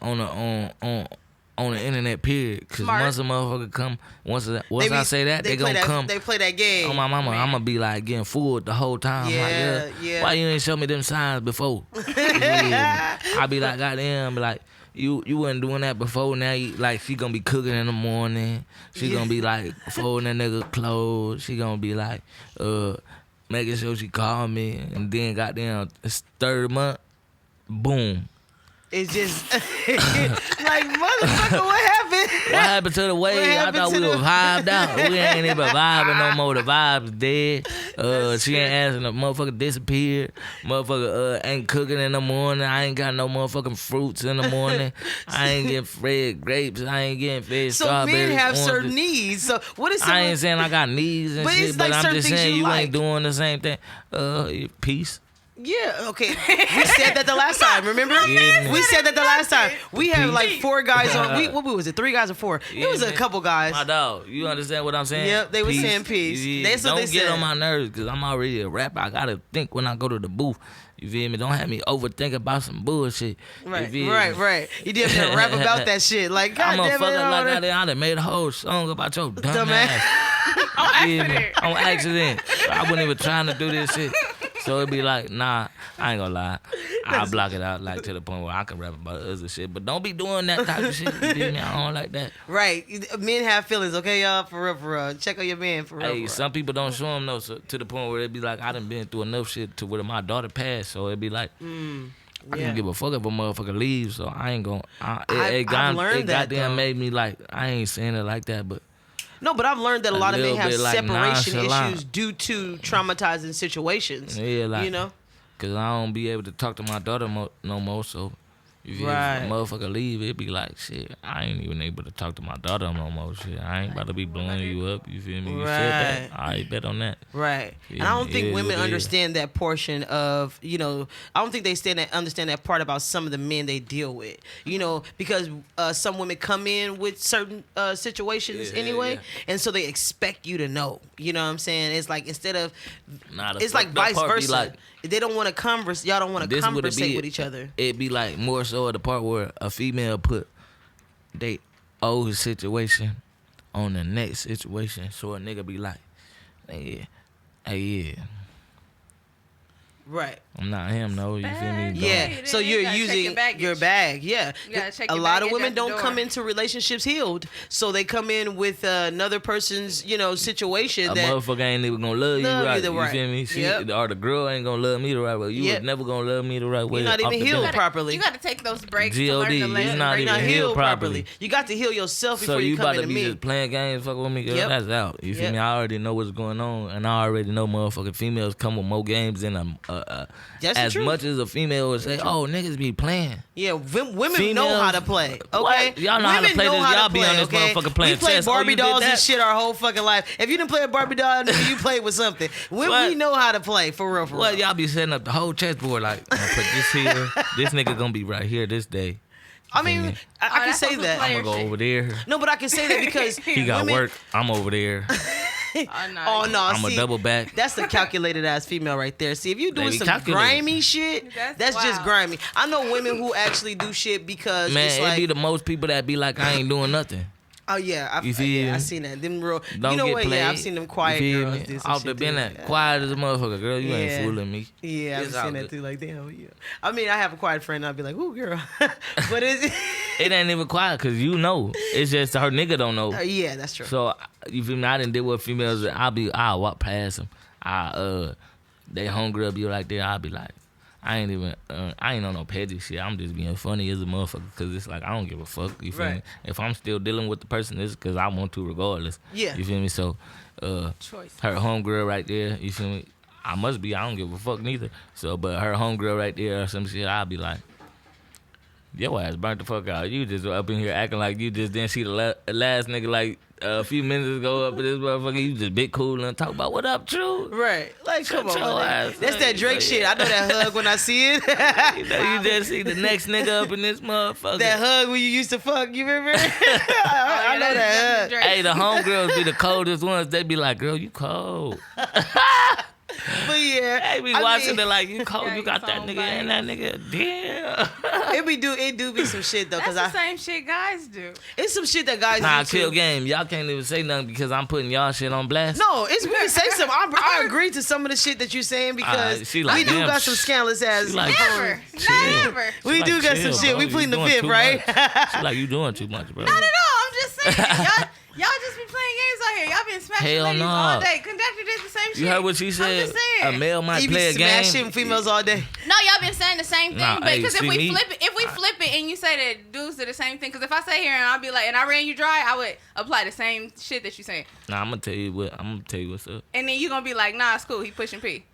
internet. Period. Cause Smart. once a motherfucker come, once They I say that, they play gonna come. They play that game. On my mama, I'm gonna be like getting fooled the whole time. Yeah, Like, yeah. Why you ain't show me them signs before? Yeah. I be like, goddamn, be like, you wasn't doing that before. Now you like she gonna be cooking in the morning. She gonna be like folding that nigga clothes. She gonna be like, making sure she call me. And then goddamn, it's 3rd month, boom. It's just like motherfucker. What happened? What happened to the wave? I happened thought to we the- were vibed out. We ain't even vibing no more. The vibe's dead. She ain't answering. The motherfucker disappeared. Motherfucker ain't cooking in the morning. I ain't got no motherfucking fruits in the morning. I ain't getting fed grapes. I ain't getting fed So strawberries. men have oranges. certain needs. So what is some? I ain't saying I got needs and But shit, it's but like I'm certain just things saying you you like. ain't doing the same thing. Peace. Yeah, okay. We said that the last time, remember? Yeah. We said that the last time. We had like Peace. 4 guys on. What was it? 3 guys or 4? It was a man. couple guys. My dog, you understand what I'm saying? Yep, they was saying peace. Yeah, That's what don't they get said. on my nerves because I'm already a rapper. I gotta think when I go to the booth. You feel me? Don't have me overthink about some bullshit. You Right, feel me? right. You did have to rap about that shit. Like, God I'm a damn it. fucker all like that- that. I done made a whole song about your dumb Dumbass. ass. You feel me? On accident. I wasn't even trying to do this shit. So it'd be like, nah, I ain't gonna lie. I'll block it out like to the point where I can rap about other shit. But don't be doing that type of shit. You feel me? I don't like that. Right. Men have feelings, okay, y'all? For real, for real. Check on your man, for real. Hey, for real. some people don't show them though, so, to the point where it be like, I done been through enough shit to where my daughter passed, so it be like, I yeah. don't give a fuck if a motherfucker leaves, so I ain't gonna. I've learned that, goddamn though. made me like, I ain't saying it like that, but No, but I've learned that a lot of men little have bit, like, separation nonchalant. issues due to traumatizing situations. yeah, like, You know? cause I don't be able to talk to my daughter no more, so. If Right. a motherfucker leave, it be like, shit, I ain't even able to talk to my daughter no more, shit. I ain't about to be blowing you up, you feel me? You said that, I bet on that. Right. Yeah, And I don't think yeah, women yeah. understand that portion of, I don't think they understand that part about some of the men they deal with. Because some women come in with certain situations Yeah, anyway, yeah. and so they expect you to know. You know what I'm saying? It's like instead of, Nah, the it's like fucked up vice part be versa. like, They don't want to converse. Y'all don't want to this would it conversate be- with each other. It'd be like more so at the part where a female put they old situation on the next situation, so a nigga be like, yeah, hey, yeah. Right. I'm not him, no. You feel me? Yeah. Yeah, So you you're gotta check using your baggage. your bag. Yeah. You gotta check A your lot of baggage women at the don't door. come into relationships healed, so they come in with another person's, situation A that. motherfucker ain't even gonna love you Love you right. the You right. feel me? She, Yep. Or the girl ain't gonna love me the right way. You Yep. was never gonna love me the right way. You're not off even the healed bat. properly. You got to take those breaks to G.O.D., learn the you lesson. not right? even Not healed healed properly. You got to heal yourself So before you you come about to into be me. just playing games, fuck with me, girl. Yep. That's out. You feel Yep. me? I already know what's going on, and I already know motherfucking females come with more games than That's the as truth. much as a female would say, "Oh, niggas be playing." Yeah, women know Females- how to play. Okay, What? Y'all know how to Women play this. how to Y'all be on play, this okay? motherfucker playing We play chess. Oh, Barbie you did dolls and that? shit our whole fucking life. If you didn't play a Barbie doll, nigga, you played with something. We What? know how to play for real. Well, y'all be setting up the whole chessboard like, I'm gonna put this here. This nigga gonna be right here this day. I mean, me? I can that's say supposed to that. play I'm gonna go shit. over there. No, but I can say that because He got women, work. I'm over there. Oh, Oh no, I'm see, a double back. That's the calculated ass female right there. See, if you doing They be some calculated. grimy shit, that's just wild. grimy. I know women who actually do shit because Man, it's it like, be the most people that be like, I ain't doing nothing. oh yeah, You feel I me? seen that. Them real, Don't you know get what? played. Yeah, I've seen them quiet You feel girls me? do some Off the shit been too. that quiet as a motherfucker, girl. You Yeah. ain't fooling me. Yeah, I've It's all seen that good. too. Like, damn, yeah. I mean, I have a quiet friend. I'll be like, ooh, girl, but it's It ain't even quiet because you know. It's just her nigga don't know. yeah, that's true. So you feel me? I didn't deal with females. I'll walk past them. They hungry up you like that. I'll be like, I ain't on no petty shit. I'm just being funny as a motherfucker because it's like I don't give a fuck. You feel me? Right. If I'm still dealing with the person, it's because I want to regardless. Yeah. You feel me? So Choice. her homegirl right there. You feel me? I must be. I don't give a fuck neither. So, but her homegirl right there or some shit, I'll be like, your ass burnt the fuck out. You just up in here acting like you just didn't see the last nigga like a few minutes ago up in this motherfucker. You just bit cool and talk about what up, true. Right, like, Shut come on, your man. ass That's up. that Drake shit. I know that hug when I see it. You know, you just see the next nigga up in this motherfucker. That hug when you used to fuck. You remember? I know that hug. Hey, the homegirls be the coldest ones. They be like, girl, you cold. But yeah, They be I watching mean, it like, you cold. Yeah, You got you that phone nigga and that nigga. Damn. it do be some shit though, That's cause the same shit guys do. it's some shit that guys Nah, do chill too. game. Y'all can't even say nothing because I'm putting y'all shit on blast. No, it's we can say something. I agree to some of the shit that you're saying because she like, we do damn, got some scandalous ass. she like, Never. Chill. Not ever. we She do like, got some chill, shit. bro. We You pleading the doing fifth, too right? much. She like, you doing too much, bro. Not at all. I'm just saying. Y'all just be playing games out here. Y'all been smashing Hell ladies no. all day. Conductor did the same shit. You heard what she I'm said? just saying. A male might He be play a game. smashing females all day. No, y'all been saying the same thing, Nah, but hey, because see if we me? flip it, and you say that dudes do the same thing, because if I say here and I'll be like, and I ran you dry, I would apply the same shit that you saying, Nah, I'm gonna tell you what's up. and then you gonna be like, nah, it's cool, he pushing P.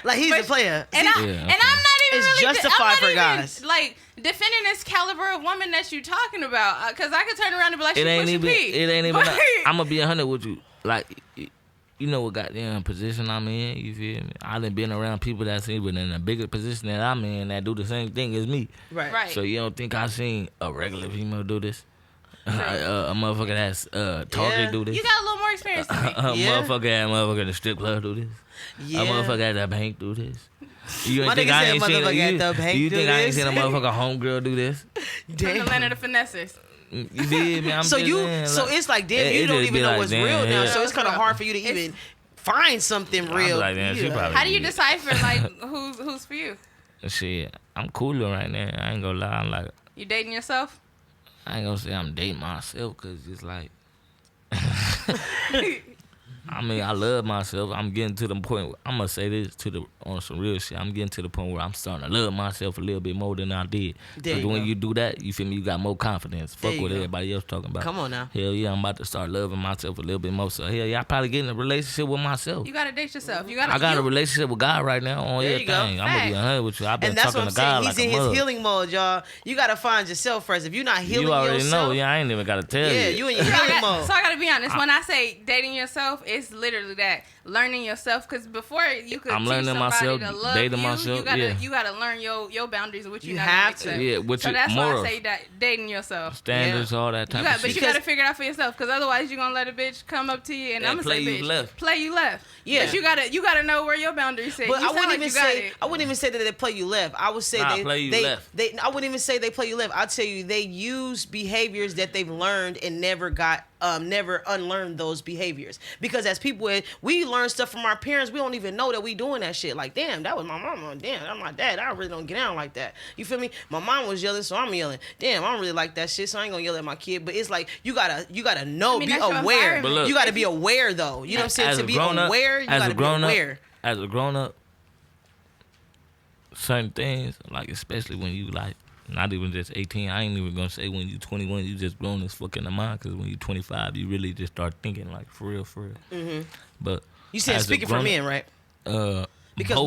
Like he's But- a player. And, See, and okay. I'm not even It's really justified I'm not for even, guys. like defending this caliber of woman that you talking about, because I could turn around and be like, she It ain't pushing even. P. It ain't even. But- I'm gonna be 100 with you. Like, you know what goddamn position I'm in. You feel me? I done been around people that's even in a bigger position that I'm in that do the same thing as me. Right. So you don't think I seen a regular female do this? A motherfucker that's talking Yeah. do this. You got a little more experience than me. A Yeah. motherfucker at the strip club do this. yeah. A motherfucker at the bank do this. You My ain't think nigga I said ain't seen motherfucker you, at the bank you do think I ain't this? seen a motherfucker homegirl do this? From Damn. the land of the finesses. You did, man. I'm So just you, saying, so like, it's like damn, it you don't just even be know like, what's damn, real now. yeah. So it's kind of Yeah. hard for you to even find something I real. be like, man, she Yeah. probably How do you did. decipher like who's for you? Shit, I'm cooler right now. I ain't gonna lie. I'm like, You dating yourself? I ain't gonna say I'm dating myself because it's like, I mean, I love myself. I'm getting to the point. I'm gonna say this on some real shit. I'm getting to the point where I'm starting to love myself a little bit more than I did. There Because you when go. you do that, you feel me? You got more confidence. There Fuck you what go. everybody else talking about. Come on now. Hell yeah, I'm about to start loving myself a little bit more. So hell yeah, I probably get in a relationship with myself. You gotta date yourself. You gotta. I got you, a relationship with God right now on There you everything. go. I'm gonna be Fact. 100 with you. I've been And that's what talking I'm to saying. God He's like a in his mug. healing mode, y'all. You gotta find yourself first. If you're not healing You already yourself, know. Yeah, I ain't even gotta tell yeah, you. you in your so, healing mode. so I gotta be honest. When I say dating yourself, it's literally that learning yourself. Because before you could I'm teach learning somebody myself, to love dating you, myself, you gotta yeah. you gotta learn your boundaries of what You you're have not to. gonna accept. Yeah, what So you that's why morals, I say that dating yourself. standards, all that type You got, of but shit. you gotta figure it out for yourself. Because otherwise you're gonna let a bitch come up to you and And I'm gonna say play you bitch, left. play you left. Yeah. But you gotta know where your boundaries sit. But You I sound wouldn't like even you got say it. I wouldn't even say that they play you left. I would say Nah, they play you they, left. they I wouldn't even say they play you left. I'd tell you they use behaviors that they've learned and never unlearned those behaviors. Because as people we learn stuff from our parents. We don't even know that we doing that shit. Like, damn, that was my mama. Damn, that's my dad. I really don't get down like that. You feel me? My mom was yelling, so I'm yelling. Damn, I don't really like that shit, so I ain't gonna yell at my kid. But it's like you gotta know, be aware. Look, you gotta be aware though. You know what I'm saying? To be aware, you gotta be aware. As a grown up, certain things, like especially when you like not even just 18, I ain't even gonna say when you 21, you just grown as fuck in the mind, because when you 25, you really just start thinking like for real. Mm-hmm. But you said speaking for men, right? Because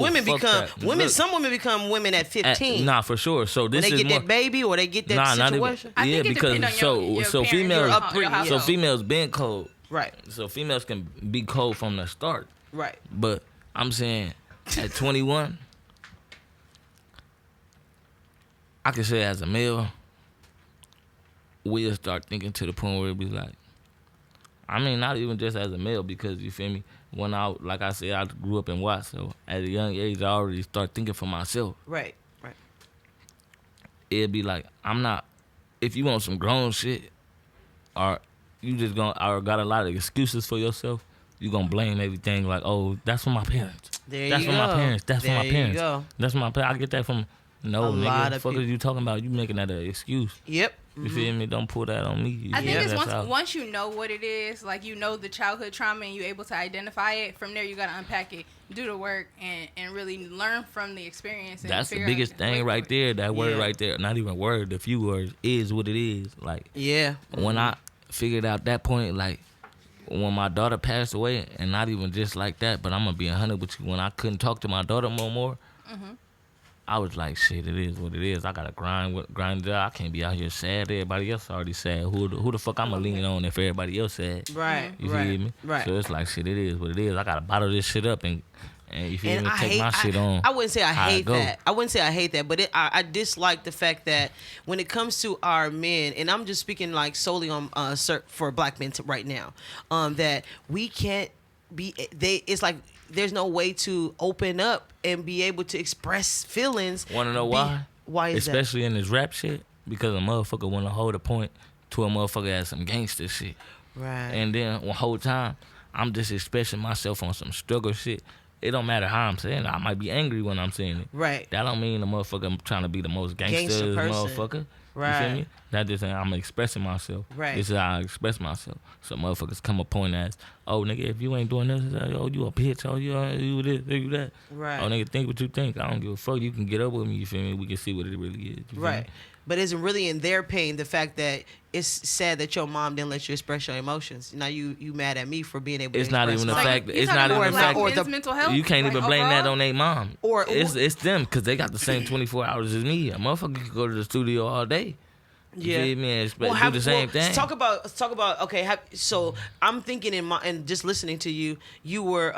some women become women at 15. Nah, for sure. So this when they is get that baby or they get that situation. I think it because depends on your females, so females been cold, right? So females can be cold from the start, right? But I'm saying at 21. I can say as a male, we'll start thinking to the point where it be like, I mean, not even just as a male, because you feel me, when like I said, I grew up in Watts, so at a young age, I already start thinking for myself. Right. It'd be like, if you want some grown shit, or you just got a lot of excuses for yourself, you gonna blame everything like, oh, that's from my parents. That's from my parents. That's from my parents. That's from my parents. I get that from. No, nigga, the fuck is you talking about? You making that an excuse. Yep. You feel me? Don't pull that on me. I think it's once you know what it is, like you know the childhood trauma and you're able to identify it, from there you got to unpack it, do the work, and really learn from the experience. And that's the biggest thing right there, that word right there. Not even word, the few words is what it is. Like, when I figured out that point, like, when my daughter passed away, and not even just like that, but I'm going to be 100 with you, when I couldn't talk to my daughter no more, I was like, shit, it is what it is. I gotta grind it out. I can't be out here sad. Everybody else already sad. Who the fuck I'ma lean on if everybody else sad? Right. You feel me? Right. So it's like, shit, it is what it is. I gotta bottle this shit up and you feel me? Take my shit on. I wouldn't say I hate that. I wouldn't say I hate that, but I dislike the fact that when it comes to our men, and I'm just speaking like solely on for black men right now, that we can't be. It's like. There's no way to open up and be able to express feelings. Want to know why? Why is that? Especially in this rap shit, because a motherfucker want to hold a point to a motherfucker as some gangster shit. Right. And then the whole time, I'm just expressing myself on some struggle shit. It don't matter how I'm saying it. I might be angry when I'm saying it. Right. That don't mean the motherfucker I'm trying to be the most gangster motherfucker. Right. You feel me? That just saying I'm expressing myself. Right. This is how I express myself. So motherfuckers come a point as, oh nigga, if you ain't doing this, oh you a bitch, oh you this, you that. Right. Oh nigga, think what you think. I don't give a fuck. You can get up with me. You feel me? We can see what it really is. Right. But isn't really in their pain the fact that it's sad that your mom didn't let you express your emotions. Now you mad at me for being able to express. It's not even the fact. It's not even the fact. Or the mental health. You can't even blame that on their mom. Or it's them, because they got the same 24 hours as me. A motherfucker can go to the studio all day. You feel me? And do the same thing. Talk about. Okay, so I'm thinking and just listening to you, you were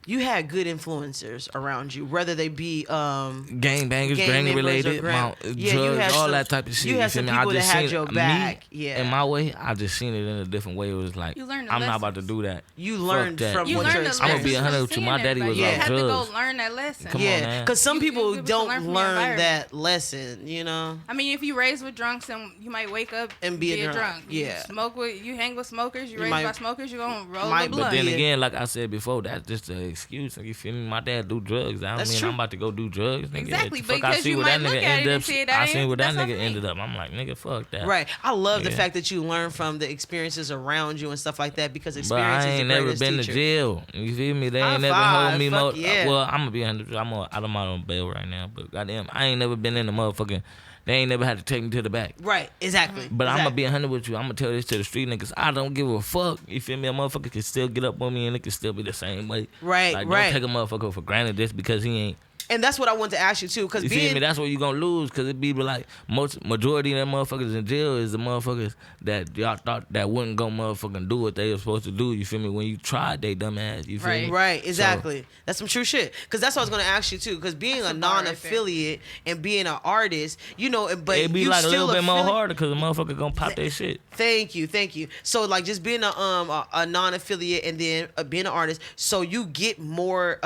you had good influencers around you, whether they be gang bangers, gang related, drugs, all that type of shit. You had some people that had your back. In my way, I just seen it in a different way. It was like, I'm not about to do that. You learned from what you're experiencing. I'm gonna be 100 with you. My daddy was on drugs. You have to go learn that lesson. Come on, man. Because some people don't learn that lesson. You know. I mean, if you raised with drunks, and you might wake up and be a drunk. Yeah. You hang with smokers. You raised by smokers. You gonna roll the blunt. But then again, like I said before, that's just an excuse. You feel me? My dad do drugs. I don't mean I'm about to go do drugs. Nigga. Exactly, fuck, because I see you where might that look nigga at it ended and up. see that I seen where that that's nigga ended up. I'm like, nigga, fuck that. Right. I love the fact that you learn from the experiences around you and stuff like that, because experience but I ain't never been teacher. To jail. You feel me? They ain't never hold me. Well, I'm gonna be 100. I'm out on bail right now, but goddamn, I ain't never been in the motherfucking. They ain't never had to take me to the back. Right, exactly. But I'm going to be 100 with you. I'm going to tell this to the street niggas. I don't give a fuck. You feel me? A motherfucker can still get up on me and it can still be the same way. Right, like, right. Don't take a motherfucker for granted just because he ain't. And that's what I wanted to ask you, too. Because you feel me? That's what you going to lose, because it be like majority of them motherfuckers in jail is the motherfuckers that y'all thought that wouldn't go motherfucking do what they were supposed to do. You feel me? When you tried, they dumb ass. You feel me? Right, exactly. So, that's some true shit. Because that's what I was going to ask you, too. Because being a non-affiliate and being an artist, you know, but it be you like a still little bit more harder because the motherfucker going to pop their shit. Thank you. So, like, just being a non-affiliate and then being an artist, so you get more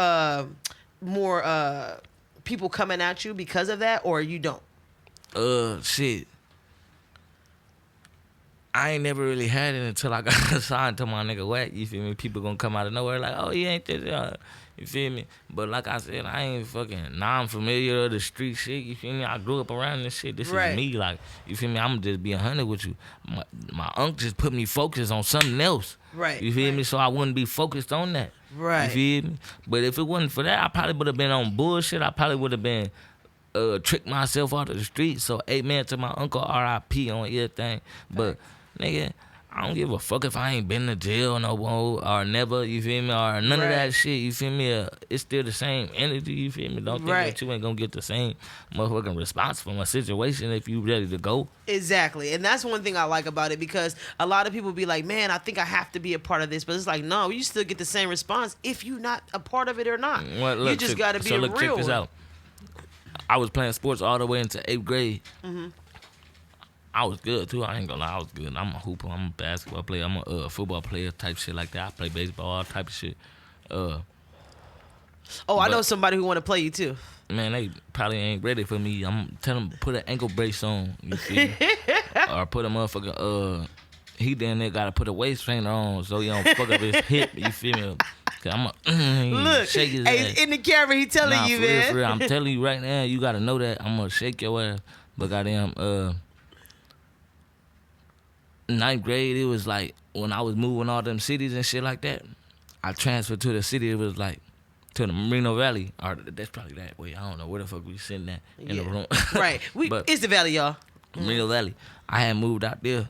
people coming at you because of that, or you don't? Shit. I ain't never really had it until I got signed to my nigga Wack. You feel me? People gonna come out of nowhere like, oh, he ain't this. You feel me? But like I said, I ain't fucking non-familiar of the street shit. You feel me? I grew up around this shit. This Right. is me. Like, you feel me? I'm just being 100 with you. My uncle just put me focused on something else. Right. You feel me? So I wouldn't be focused on that. Right. You feel me? But if it wasn't for that, I probably would have been on bullshit. I probably would have been tricked myself out of the street. So amen to my uncle, R.I.P. on everything. But nigga, I don't give a fuck if I ain't been to jail no more or never, you feel me, or none of that shit, you feel me. It's still the same energy, you feel me. Don't think that you ain't gonna get the same motherfucking response from a situation if you ready to go. Exactly. And that's one thing I like about it, because a lot of people be like, man, I think I have to be a part of this. But it's like, no, you still get the same response if you're not a part of it or not. Well, look, you just got to be a real check this one. out. I was playing sports all the way into 8th grade. I was good too. I ain't gonna lie, I was good. I'm a hooper. I'm a basketball player. I'm a football player type shit like that. I play baseball, all type of shit. I know somebody who want to play you too. Man, they probably ain't ready for me. I'm telling them put an ankle brace on. You feel me? Or put a motherfucking he then they gotta put a waist trainer on so you don't fuck up his hip. You feel me? Cause I'm Look, shake his hey, ass. in the camera, he telling you, for real, man. for real. I'm telling you right now, you gotta know that. I'm gonna shake your ass. But goddamn, 9th grade, it was like when I was moving all them cities and shit like that. I transferred to the city. It was like to the Merino Valley, or that's probably that way. I don't know where the fuck we sitting at in the room. Right. But It's the Valley, y'all. Merino Valley. I had moved out there.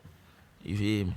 You feel me?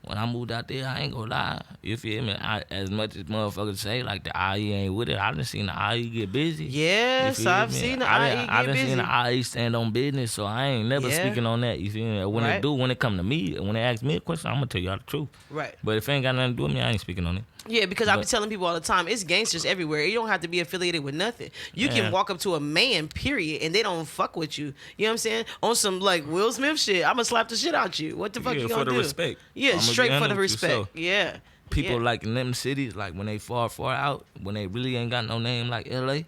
When I moved out there, I ain't gonna lie. You feel me? As much as motherfuckers say, like the IE ain't with it, I done seen the IE get busy. Yes, I've seen the IE I get done busy. seen the IE stand on business, so I ain't never speaking on that. You feel me? When Right. they do, when it come to me, when they ask me a question, I'm gonna tell y'all the truth. Right. But if it ain't got nothing to do with me, I ain't speaking on it. Yeah, because I be But- telling people all the time, it's gangsters everywhere. You don't have to be affiliated with nothing. You can Yeah. walk up to a man, period, and they don't fuck with you. You know what I'm saying? On some like Will Smith shit, I'm gonna slap the shit out you. What the fuck Yeah, you for gonna the do? respect. Yeah, I'ma be straight for honest the with you, respect. so Yeah. People Yeah. like in them cities, like when they far out, when they really ain't got no name like LA,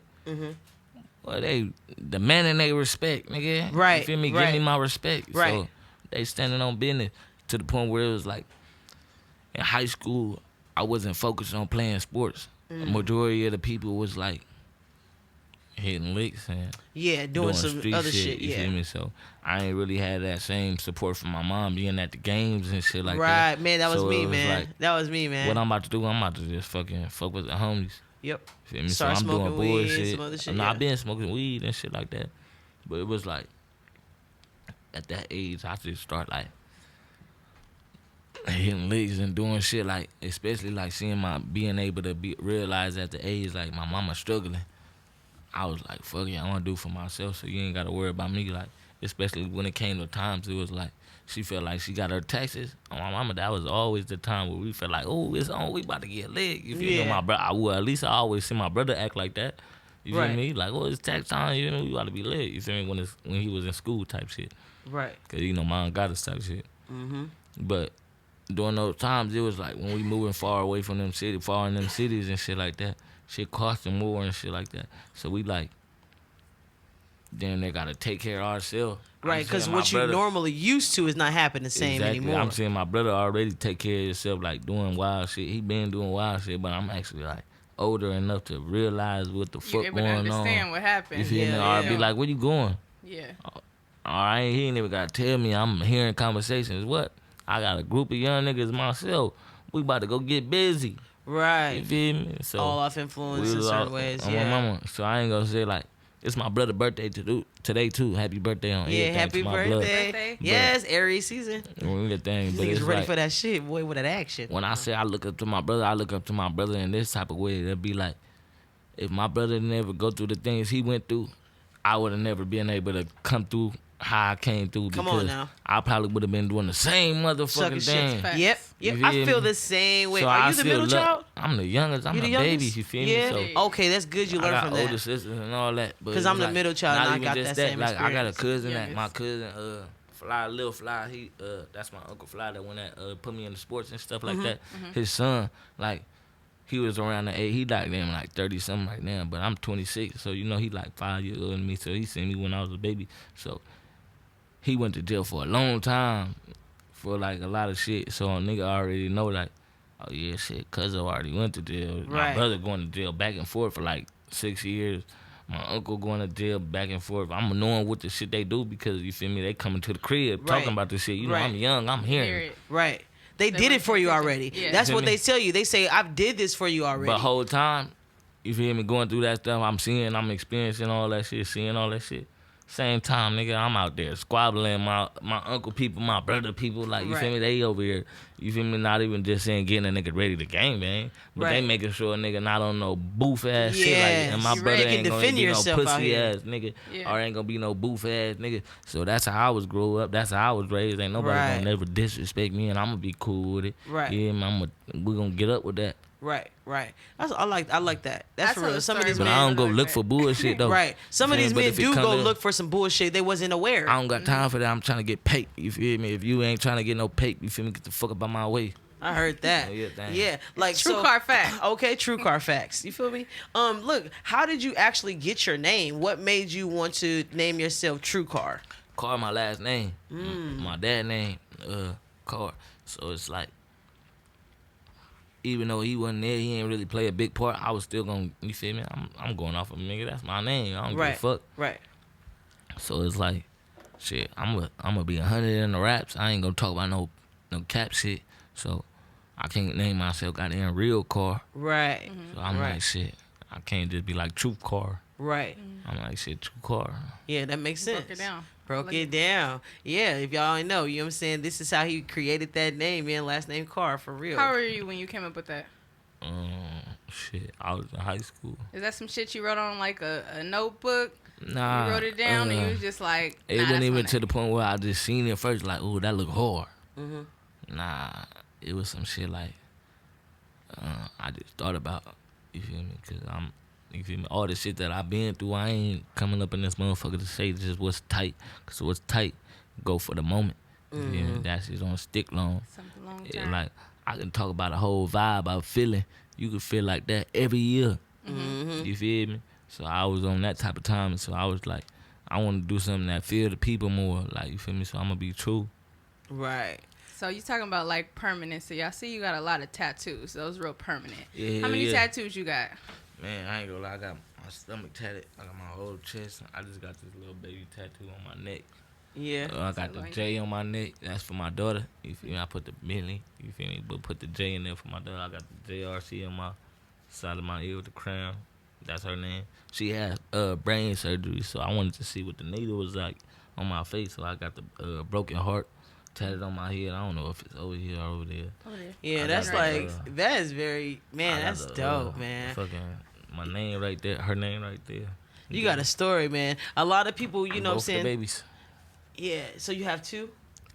well, the man in they respect, nigga. Right, You feel me? right. Give me my respect. Right. So they standing on business to the point where it was like in high school, I wasn't focused on playing sports. The majority of the people was like hitting licks and Yeah, doing some street other shit. You Yeah. feel me? So I ain't really had that same support from my mom being at the games and shit like that. Right, man. That was So me, it was man. like, That was me, man. what I'm about to do, I'm about to just fucking fuck with the homies. Yep. Feel me? Start so I'm doing smoking weed, bullshit. some other shit, No, yeah. I've been smoking weed and shit like that. But it was like at that age I just start like hitting licks and doing shit like, especially like seeing my being able to realize at the age like my mama struggling. I was like, fuck it, I want to do for myself, so you ain't got to worry about me. Like, especially when it came to times, it was like she felt like she got her taxes. On my mama, that was always the time where we felt like, oh, it's on, we about to get lit. You feel me? My brother, well, at least I always see my brother act like that. You feel Right. me? Like, oh, it's tax time. You know, we about to be lit. You feel me? When he was in school type shit. Right. Cause mom got us type shit. But during those times, it was like when we moving far away from them cities, far in them cities and shit like that. Shit costing more and shit like that. So we like, then they gotta take care of ourselves. Right, because what you normally used to is not happening the same anymore. I'm saying my brother already take care of himself, like doing wild shit. He been doing wild shit, but I'm actually like older enough to realize what the You're fuck able to going understand on. what happened. You feel me? Yeah, Or be like, where you going? Yeah. All right, he ain't even gotta tell me. I'm hearing conversations. What? I got a group of young niggas myself. We about to go get busy. You Right. feel me? So All off influence in was certain all- ways. on Yeah. my mama. So I ain't gonna say like it's my brother's birthday today too. Happy birthday on Yeah, everything happy to my blood. birthday. Yes, Aries season. Good thing, but Niggas it's ready like, for that shit, boy, with that action. when I say I look up to my brother, I look up to my brother in this type of way. It'll be like, if my brother never go through the things he went through, I would have never been able to come through how I came through. Come because on now. I probably would have been doing the same Sucking motherfucking shit. thing. Facts. Yep. You Yep. I feel feel me? the same way. So Are I you the still middle child? I'm the youngest. I'm You the the baby. youngest? You feel Yeah. me? So Okay, that's good. You I learn got from older that. sisters and all that. But 'Cause it's I'm the like, middle child not and I even got just that same Like I got a experience. cousin Youngest. my cousin Lil Fly, he that's my Uncle Fly that went at put me in the sports and stuff like that. His son, like, he was around the age, he like them like 30 something right now, but I'm 26, so you know he like 5 years older than me, so he seen me when I was a baby. So he went to jail for a long time for like a lot of shit. So a nigga already know like, oh yeah, shit, cuz already went to jail. My Right. brother going to jail back and forth for like 6 years. My uncle going to jail back and forth. I'm knowing what the shit they do because you feel me. They coming to the crib Right. talking about this shit. You know, Right. I'm young. I'm Hear hearing. it. Right. They They did weren't it for you paying already. attention. Yeah. That's Feel what me? they tell you. They say, I did this for you already. But whole time, you feel me, going through that stuff, I'm seeing, I'm experiencing all that shit, seeing all that shit. Same time, nigga, I'm out there squabbling my uncle people, my brother people, like, you Right. feel me, they over here, you feel me, not even just saying getting a nigga ready to gang bang, but they Right. making sure a nigga not on no boof ass shit, like, Yes. and my You brother can ain't gonna defend be no yourself out pussy here. ass nigga, Yeah. or ain't gonna be no boof ass nigga. So that's how I was grow up, that's how I was raised. Ain't nobody Right. gonna never disrespect me, and I'm gonna be cool with it. Right. Yeah, man, we gonna get up with that. Right. I like that. That's I for tell real. a Some of story these But about men, I don't go like look that. for bullshit though. right. Some of You these feel me? But men if it do come go to- look for some bullshit they wasn't aware. I don't got time for that. I'm trying to get paid. You feel me? If you ain't trying to get no pay, you feel me? Get the fuck up out my way. I heard that. Oh, yeah, dang. Yeah, like so. Trucarr facts. Okay, Trucarr facts. You feel me? Look, how did you actually get your name? What made you want to name yourself Trucarr? Carr, my last name. My dad name, Carr. So it's like, even though he wasn't there, he ain't really play a big part. I was still gonna, you feel me? I'm going off of nigga. That's my name. I don't Right. give a fuck. Right. So it's like, shit. I'm gonna be 100 in the raps. I ain't gonna talk about no cap shit. So I can't name myself goddamn real Carr. Right. So I'm Right. like, shit. I can't just be like Trucarr. Right. I'm like, shit, Trucarr. Yeah, that makes sense. Broke it down. Broke Like- it down. Yeah, if y'all ain't know, you know what I'm saying? This is how he created that name, man. Last name Carr, for real. How were you when you came up with that? Shit, I was in high school. Is that some shit you wrote on like a notebook? Nah, You wrote it down and you was just like, it nah, wasn't that's even my to name. the point where I just seen it first, like, oh, that look hard. Mm-hmm. Nah, it was some shit like, I just thought about, you feel me? Cause you feel me? All the shit that I've been through, I ain't coming up in this motherfucker to say just what's tight. Cause what's tight, go for the moment. You feel me? That shit don't stick long. Something long It, term. like, I can talk about a whole vibe I'm feeling. You can feel like that every year. You feel me? So I was on that type of time, and so I was like, I want to do something that feel the people more. Like, you feel me? So I'm gonna be true. Right. So you talking about like permanency. I see you got a lot of tattoos. Those real permanent. Yeah, How many yeah. tattoos you got? Man, I ain't gonna lie, I got my stomach tatted. I got my whole chest. I just got this little baby tattoo on my neck. Yeah. I got the like- J on my neck. That's for my daughter. You feel me? I put the Bentley. You feel me? But put the J in there for my daughter. I got the JRC on my side of my ear with the crown. That's her name. She had brain surgery, so I wanted to see what the needle was like on my face. So I got the broken heart tatted on my head. I don't know if it's over here or over there. Over there. Yeah, I that's got like, the, that is very, man, I got that's the, dope, man. Fucking my name right there. Her name right there. You got a story, man. A lot of people, you know what I'm Both the saying? babies. Yeah, so you have two?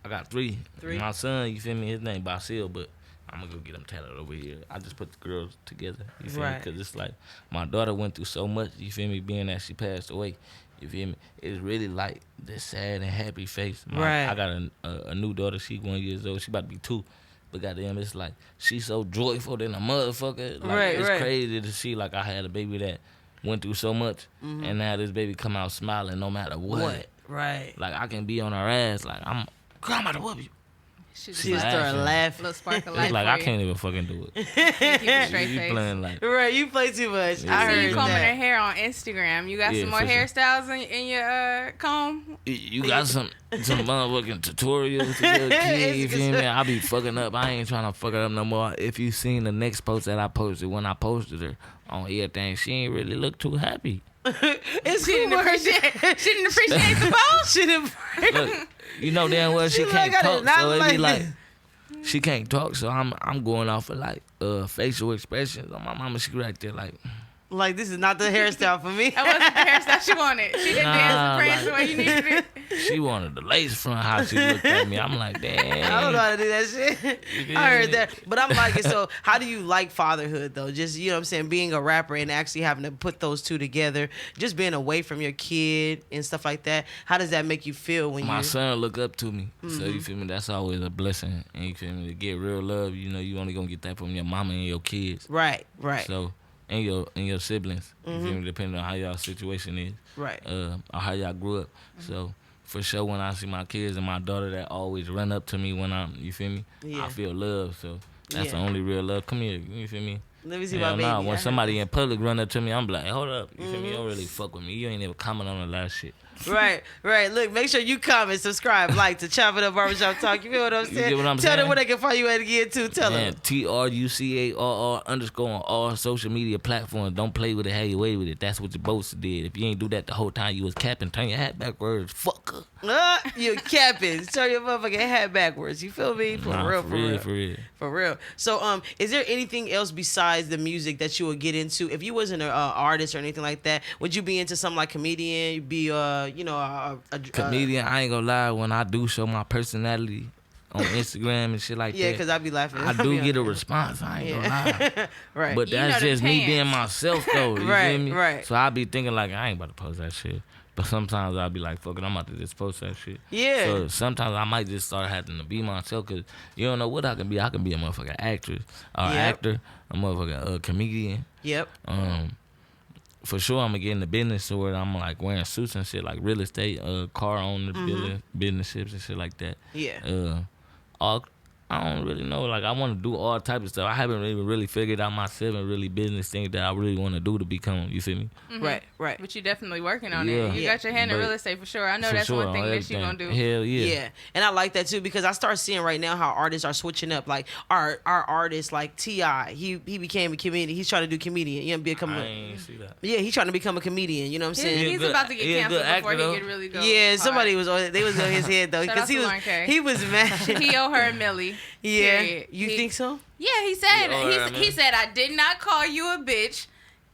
I got three. Three? My son, you feel me? His name Basil, but I'm gonna go get him tatted over here. I just put the girls together. You feel me? Right. Because it's like my daughter went through so much. You feel me? Being that she passed away. You feel me? It's really like this sad and happy face. Right. I got a new daughter. She 1 year old. She about to be 2. But goddamn, it's like she's so joyful than a motherfucker. Like, Right, it's right. crazy to see. Like I had a baby that went through so much, and now this baby come out smiling no matter what. Right. Like I can be on her ass. Like I'm about to whoop you. She She just just like, started laughing. little spark of life It's like for I you. can't even fucking do it. Can't keep a straight You face. playing like Right, you play too much. Yeah. I I see you heard combing her that. hair on Instagram. You got Yeah, some more for sure. hairstyles in your comb? you got some motherfucking tutorials for your kid. You feel me? I be fucking up. I ain't trying to fuck her up no more. If you seen the next post that I posted when I posted her on everything, she ain't really look too happy. It's She cool. didn't appreciate. She didn't appreciate the post. She didn't. Look, you know damn well she She can't like, I did talk, not so it be like like she can't talk. So I'm going off of like facial expressions. On my mama, she right there like. Like, this is not the hairstyle for me. That wasn't the hairstyle she wanted. She didn't dance and prance the way you needed it. She wanted the lace front how she looked at me. I'm like, damn. I don't know how to do that shit. I heard that. But I'm like, so how do you like fatherhood, though? Just, you know what I'm saying, being a rapper and actually having to put those two together, just being away from your kid and stuff like that. How does that make you feel when My you... son look up to me, so you feel me. That's always a blessing, and you feel me. To get real love, you know, you only gonna get that from your mama and your kids. Right, right, So and your siblings, you feel me. Depending on how y'all situation is, right. or how y'all grew up. So for sure when I see my kids and my daughter that always run up to me when you feel me? Yeah. I feel love, so that's the Yeah. only real love. Come here, you feel me? Let me see Hell my baby. nah, I when heard somebody in public run up to me, I'm like, hold up, you feel me? You don't really fuck with me. You ain't even comment on the last shit. Right. Look, make sure you comment, subscribe, like to Chop It Up Barbershop Talk. You feel what I'm You saying? get what I'm Tell them saying? where they can find you at again too. Tell Man, them. TRUCARR _ on all social media platforms. Don't play with it, have your way with it. That's what your boss did. If you ain't do that the whole time you was capping, turn your hat backwards. Fucker. You capping. Turn your motherfucking hat backwards. You feel me? For Nah, real. For real. So, is there anything else besides the music that you would get into? If you wasn't an artist or anything like that, would you be into something like comedian? You'd be, a Comedian, I ain't gonna lie, when I do show my personality on Instagram and shit like yeah, that, because I'd be laughing. I do get a response. I ain't gonna lie. Right. But You that's know the just me pants. being myself, though. You Right, feel me? right. So I be thinking, like, I ain't about to post that shit. But sometimes I'll be like, fuck it, I'm about to just post that shit. Yeah. So sometimes I might just start having to be myself because you don't know what I can be. I can be a motherfucking actress or actor, a motherfucking comedian. Yep. For sure, I'm gonna get in the business where I'm like wearing suits and shit, like real estate, car owner, businesses and shit like that. Yeah. I don't really know. Like I want to do all type of stuff. I haven't really figured out my 7 really business things that I really want to do to become. You feel me? Right. But you definitely working on Yeah. it. You got your hand in But real estate for sure. I know For that's sure, one thing on that you everything. gonna do. Hell yeah. Yeah, and I like that too because I start seeing right now how artists are switching up. Like our artist, like T.I., he became a comedian. He's trying to do comedian. You know, become I ain't see that. yeah, he's trying to become a comedian. You know what I'm saying? He's good- about to get he a canceled good before actor, he though. get really go. Yeah, hard. somebody was on his head though Shout because out he to was Lauren K. he was mad. He owe her a milli. Yeah, Period. you He- think so? Yeah, he said You owe her a he milli? said I did not call you a bitch.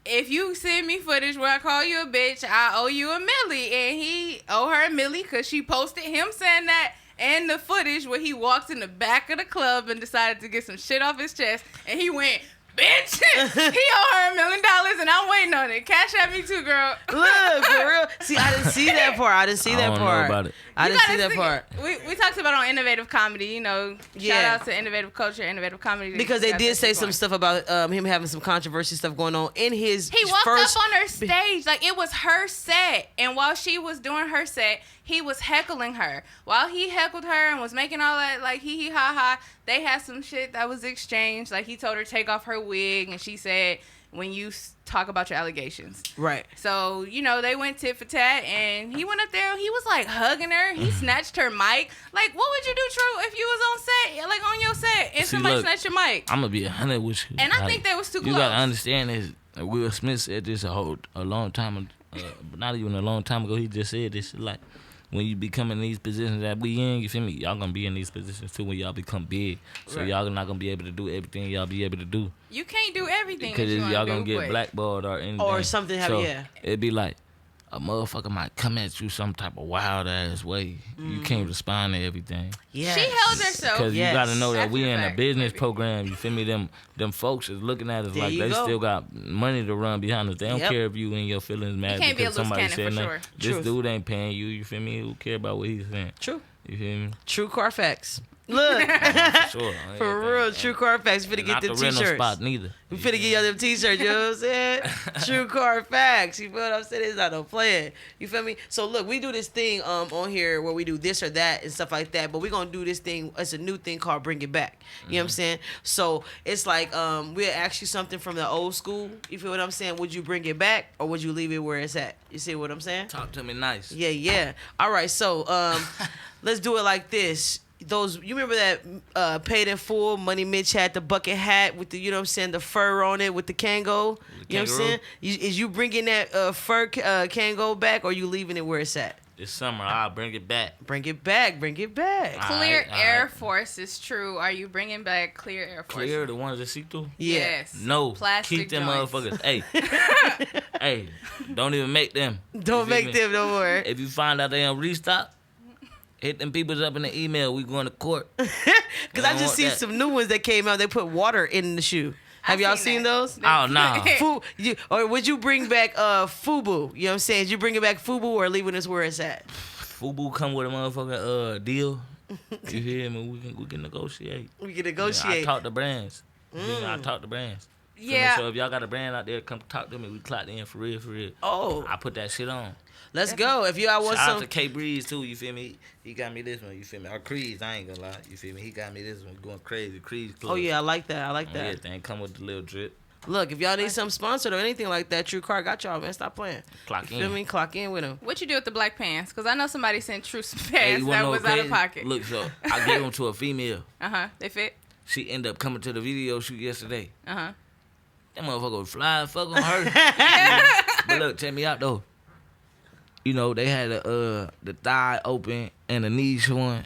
If you send me footage where I call you a bitch, I owe you a milli. And he owe her a milli because she posted him saying that and the footage where he walked in the back of the club and decided to get some shit off his chest. And he went, bitch, he owe her $1 million and I'm waiting on it. Cash at me too, girl. Look, for real. See, I didn't see that part. I didn't see I that don't know part. about it. I You didn't see gotta that see- part. We talked about on Innovative Comedy, you know. Shout Yeah. out to Innovative Culture, Innovative Comedy. Because they got did that say shit some going. stuff about him having some controversy stuff going on in his He walked first. up on her stage like it was her set, and while she was doing her set, he was heckling her. While he heckled her and was making all that like hee hee ha ha, they had some shit that was exchanged. Like he told her to take off her wig, and she said, "When you talk about your allegations." Right. So, you know, they went tit for tat, and he went up there, he was like hugging her, he snatched her mic. Like, what would you do, True, if you was on set, like on your set, and See, somebody look, snatched your mic? I'm gonna be 100 with you. And I think they was too You close. gotta understand this. Will Smith said this a long time, not even a long time ago. He just said this like, when you become in these positions that we in, you feel me? Y'all gonna be in these positions too when y'all become big. So Right. y'all not gonna be able to do everything y'all be able to do You can't do everything that because you y'all want to gonna do, get but blackballed or anything. Or something have- so yeah. It'd be like a motherfucker might come at you some type of wild ass way. You can't respond to everything. Yeah. she held herself. Because Yes. you got to know that After we the in a fact, business maybe. program. You feel me? Them folks is looking at us There like you they go. still got money to run behind us. They don't Yep. care if you and your feelings mad can't be a because loose somebody cannon said for nothing. sure. This Truth. dude ain't paying you. You feel me? Who care about what he's saying? True. You feel me? True Carfax. Look. For sure. For real, True Carfax. Finna get Not them the rental t-shirts. spot neither. We finna get y'all them t-shirts, you know what I'm saying? True Carfax. You feel what I'm saying? It's not no playing. You feel me? So look, we do this thing on here where we do this or that and stuff like that, but we're gonna do this thing, it's a new thing called Bring It Back. You know what I'm saying? So it's like we'll ask you something from the old school. You feel what I'm saying? Would you bring it back or would you leave it where it's at? You see what I'm saying? Talk to me nice. Yeah. All right, so let's do it like this. You remember that Paid in Full, Money Mitch had the bucket hat with the, you know what I'm saying, the fur on it with the Kango? You know what I'm kangaroo? saying? Is you bringing that fur Kango back or you leaving it where it's at? This summer, I'll bring it back. Bring it back. Bring it back. Clear Alright, Air alright. Force is true. Are you bringing back Clear Air Force? Clear the ones that see through? Yeah. Yes. No. Plastic Keep them joints. motherfuckers. Hey. Hey. Don't even make them. Don't You feel make me? them no more. If you find out they on restock, hit them peoples up in the email. We going to court. Because I just seen some new ones that came out. They put water in the shoe. Have y'all seen that. those? Oh, no. Or would you bring back FUBU? You know what I'm saying? Did you bring it back FUBU or leaving this where it's at? Fubu come with a motherfucking deal. You hear me? We can negotiate. We can I negotiate. talk to brands. You know, I talk to brands. Yeah. So if y'all got a brand out there, come talk to me. We clocked in for real, for real. Oh, I put that shit on. let's go. If y'all want Shout out some, to K Breeze too, you feel me? He got me this one, you feel me? Or Creeds, I ain't gonna lie, you feel me? He got me this one going crazy. Creeds Club. oh yeah, I like that. I like that. Everything come with the little drip. Look, if y'all need something sponsored or anything like that, Trucarr got y'all, man. Stop playing. Clock You feel in. me? Clock in with him. What you do with the black pants? Because I know somebody sent True some Hey, pants you wanna that know was what out of crazy? pocket. Look, so I gave them to a female. They fit. She ended up coming to the video shoot yesterday. Uh-huh. That motherfucker was flying fuck on her. But look, check me out though. You know, they had the thigh open and the knee showing.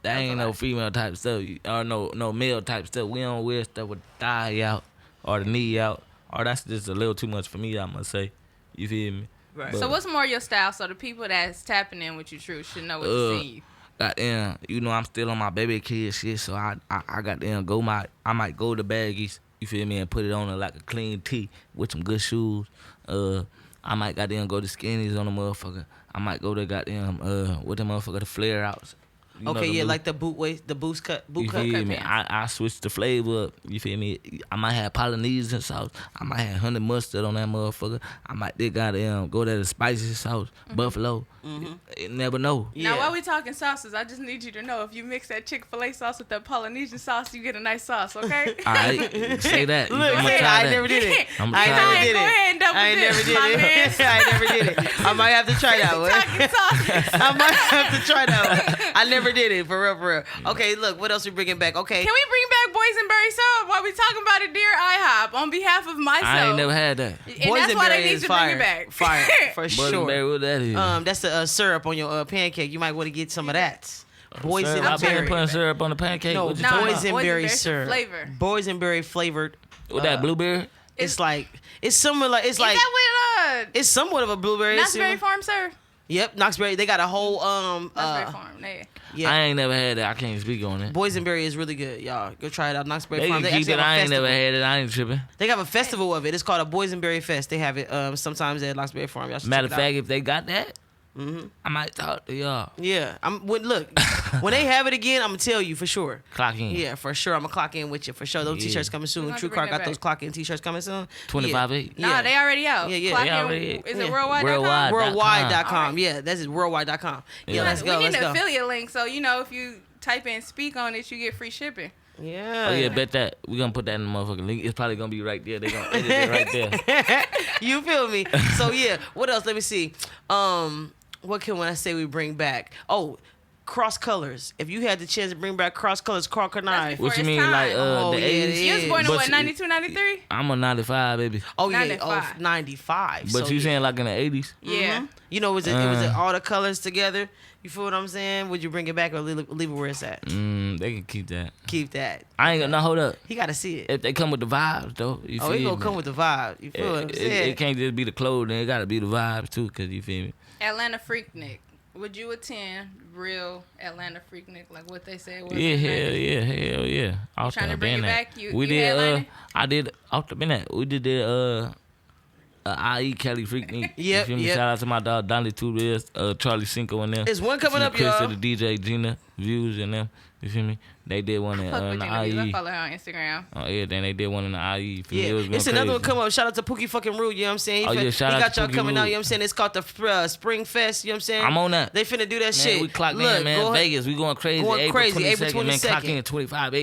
That ain't no female type stuff. Or no male type stuff. We don't wear stuff with the thigh out or the knee out. Or that's just a little too much for me, I must say. You feel me? Right. But, So what's more your style? So the people that's tapping in with you, True, should know what to see you. goddamn, you know, I'm still on my baby kid shit, so I goddamn I might go to baggies, you feel me, and put it on like a clean tee with some good shoes. I might goddamn go to skinnies on the motherfucker. I might go to goddamn with the motherfucker the flare outs. You know Okay, the yeah, new- like the boot cut you cut. feel me? pants. I switched the flavor up. You feel me? I might have Polynesian sauce. I might have honey mustard on that motherfucker. I might goddamn go to the spicy sauce, buffalo. You never know. Yeah. Now, while we talking sauces, I just need you to know if you mix that Chick-fil-A sauce with that Polynesian sauce, you get a nice sauce, okay? All right, say that. Look, I'ma I try that. never did it. I'ma I try never that. did Go it. ahead and double I ain't dip, never did my it. man. I never did it. I might have to try that one. Talking sauces. I might have to try that one. I never did it, for real, for real. Okay, look, what else we bringing back? Okay. Can we bring back boysenberry syrup while we talking about it, dear IHOP? On behalf of myself, I ain't never had that. and that's why they Boysenberry need is to fire. bring it back. Fire, for sure. Boysenberry, what that is? That's the syrup on your pancake. You might want to get some of that. Syrup? I been Boysenberry. putting syrup on the pancake. No, What you Nah, talking about? boysenberry boysenberry syrup. flavor. Boysenberry flavored. With that blueberry? It's like it's similar. Like it's Is like that with it's somewhat of a blueberry. It's Knott's Berry similar- Farm, sir? Yep, Knoxberry. They got a whole Knott's Berry Farm. Yeah. yeah. I ain't never had that. I can't speak on it. Boysenberry is really good, y'all. Go try it out. Knoxberry They Farm. can They keep actually it. have a I ain't festival. never had it. I ain't tripping. They have a festival of it. It's called a Boysenberry Fest. They have it sometimes at Knoxberry Farm. Y'all should Matter of check it out. fact, if they got that, I might talk to y'all. Yeah, look, when they have it again, I'm gonna tell you for sure. Clock in. Yeah, for sure. I'm gonna clock in with you for sure. Those Yeah. t-shirts coming soon. We're gonna have to Trucarr bring that got those back. clock in t-shirts coming soon. 25.8. Nah, they already out. Yeah, yeah. Clock They in- already- Is yeah. it worldwide.com? Worldwide. Worldwide.com. Yeah, that's it. Worldwide.com. Yeah, Yeah. let's go. We need Let's an go. affiliate link, so you know if you type in "speak" on it, you get free shipping. Yeah. Oh yeah, bet that. We gonna put that in the motherfucking link. It's probably gonna be right there. They gonna edit it right there. You feel me? So yeah, what else? Let me see. What can I say we bring back? Oh, cross colors. If you had the chance to bring back cross colors, Crocker That's Knife. before What you its mean, time. like Oh, the yeah, 80s? You was born in But what, you- 92, 93? I'm a 95, baby. Oh yeah, 95. 95. But so, you yeah. saying like in the 80s? Yeah. You know, was it all the colors together? You feel what I'm saying? Would you bring it back or leave it where it's at? They can keep that. Keep that. I ain't gonna no, hold up. He got to see it. If they come with the vibes though, you Oh, feel he gonna me? come with the vibe. You feel what I'm saying? It can't just be the clothing. It gotta be the vibes too, cause you feel me. Atlanta Freaknik. Would you attend real Atlanta Freaknik, like what they said was? Yeah, in the hell 90s? yeah, hell yeah. Off trying the to bring it been back? that. You We did. headlining? I did off the been that. We did the IE Kelly Freaknik. Yep, You feel me? yep. Shout out to my dog Donnie Tudor, Charlie Cinco and them. There's one coming up, Chris y'all. to the DJ Gina Views and them. You feel me? They did one in Fuck with the Gina Views. I IE. follow her on Instagram. Oh yeah, then they did one in the IE. You feel me? It Yeah, was going it's another one crazy. come up. Shout out to Pookie fucking Rude, you know what I'm saying? Oh, yeah, shout he out got to y'all Pookie coming out, Rude. you know what I'm saying? It's called the Spring Fest, you know what I'm saying? I'm on that. They finna do that Man, shit. we clocked Look, in, man. go ahead. Vegas, we going crazy. Going April crazy, April 22nd, man. Clock 22nd. in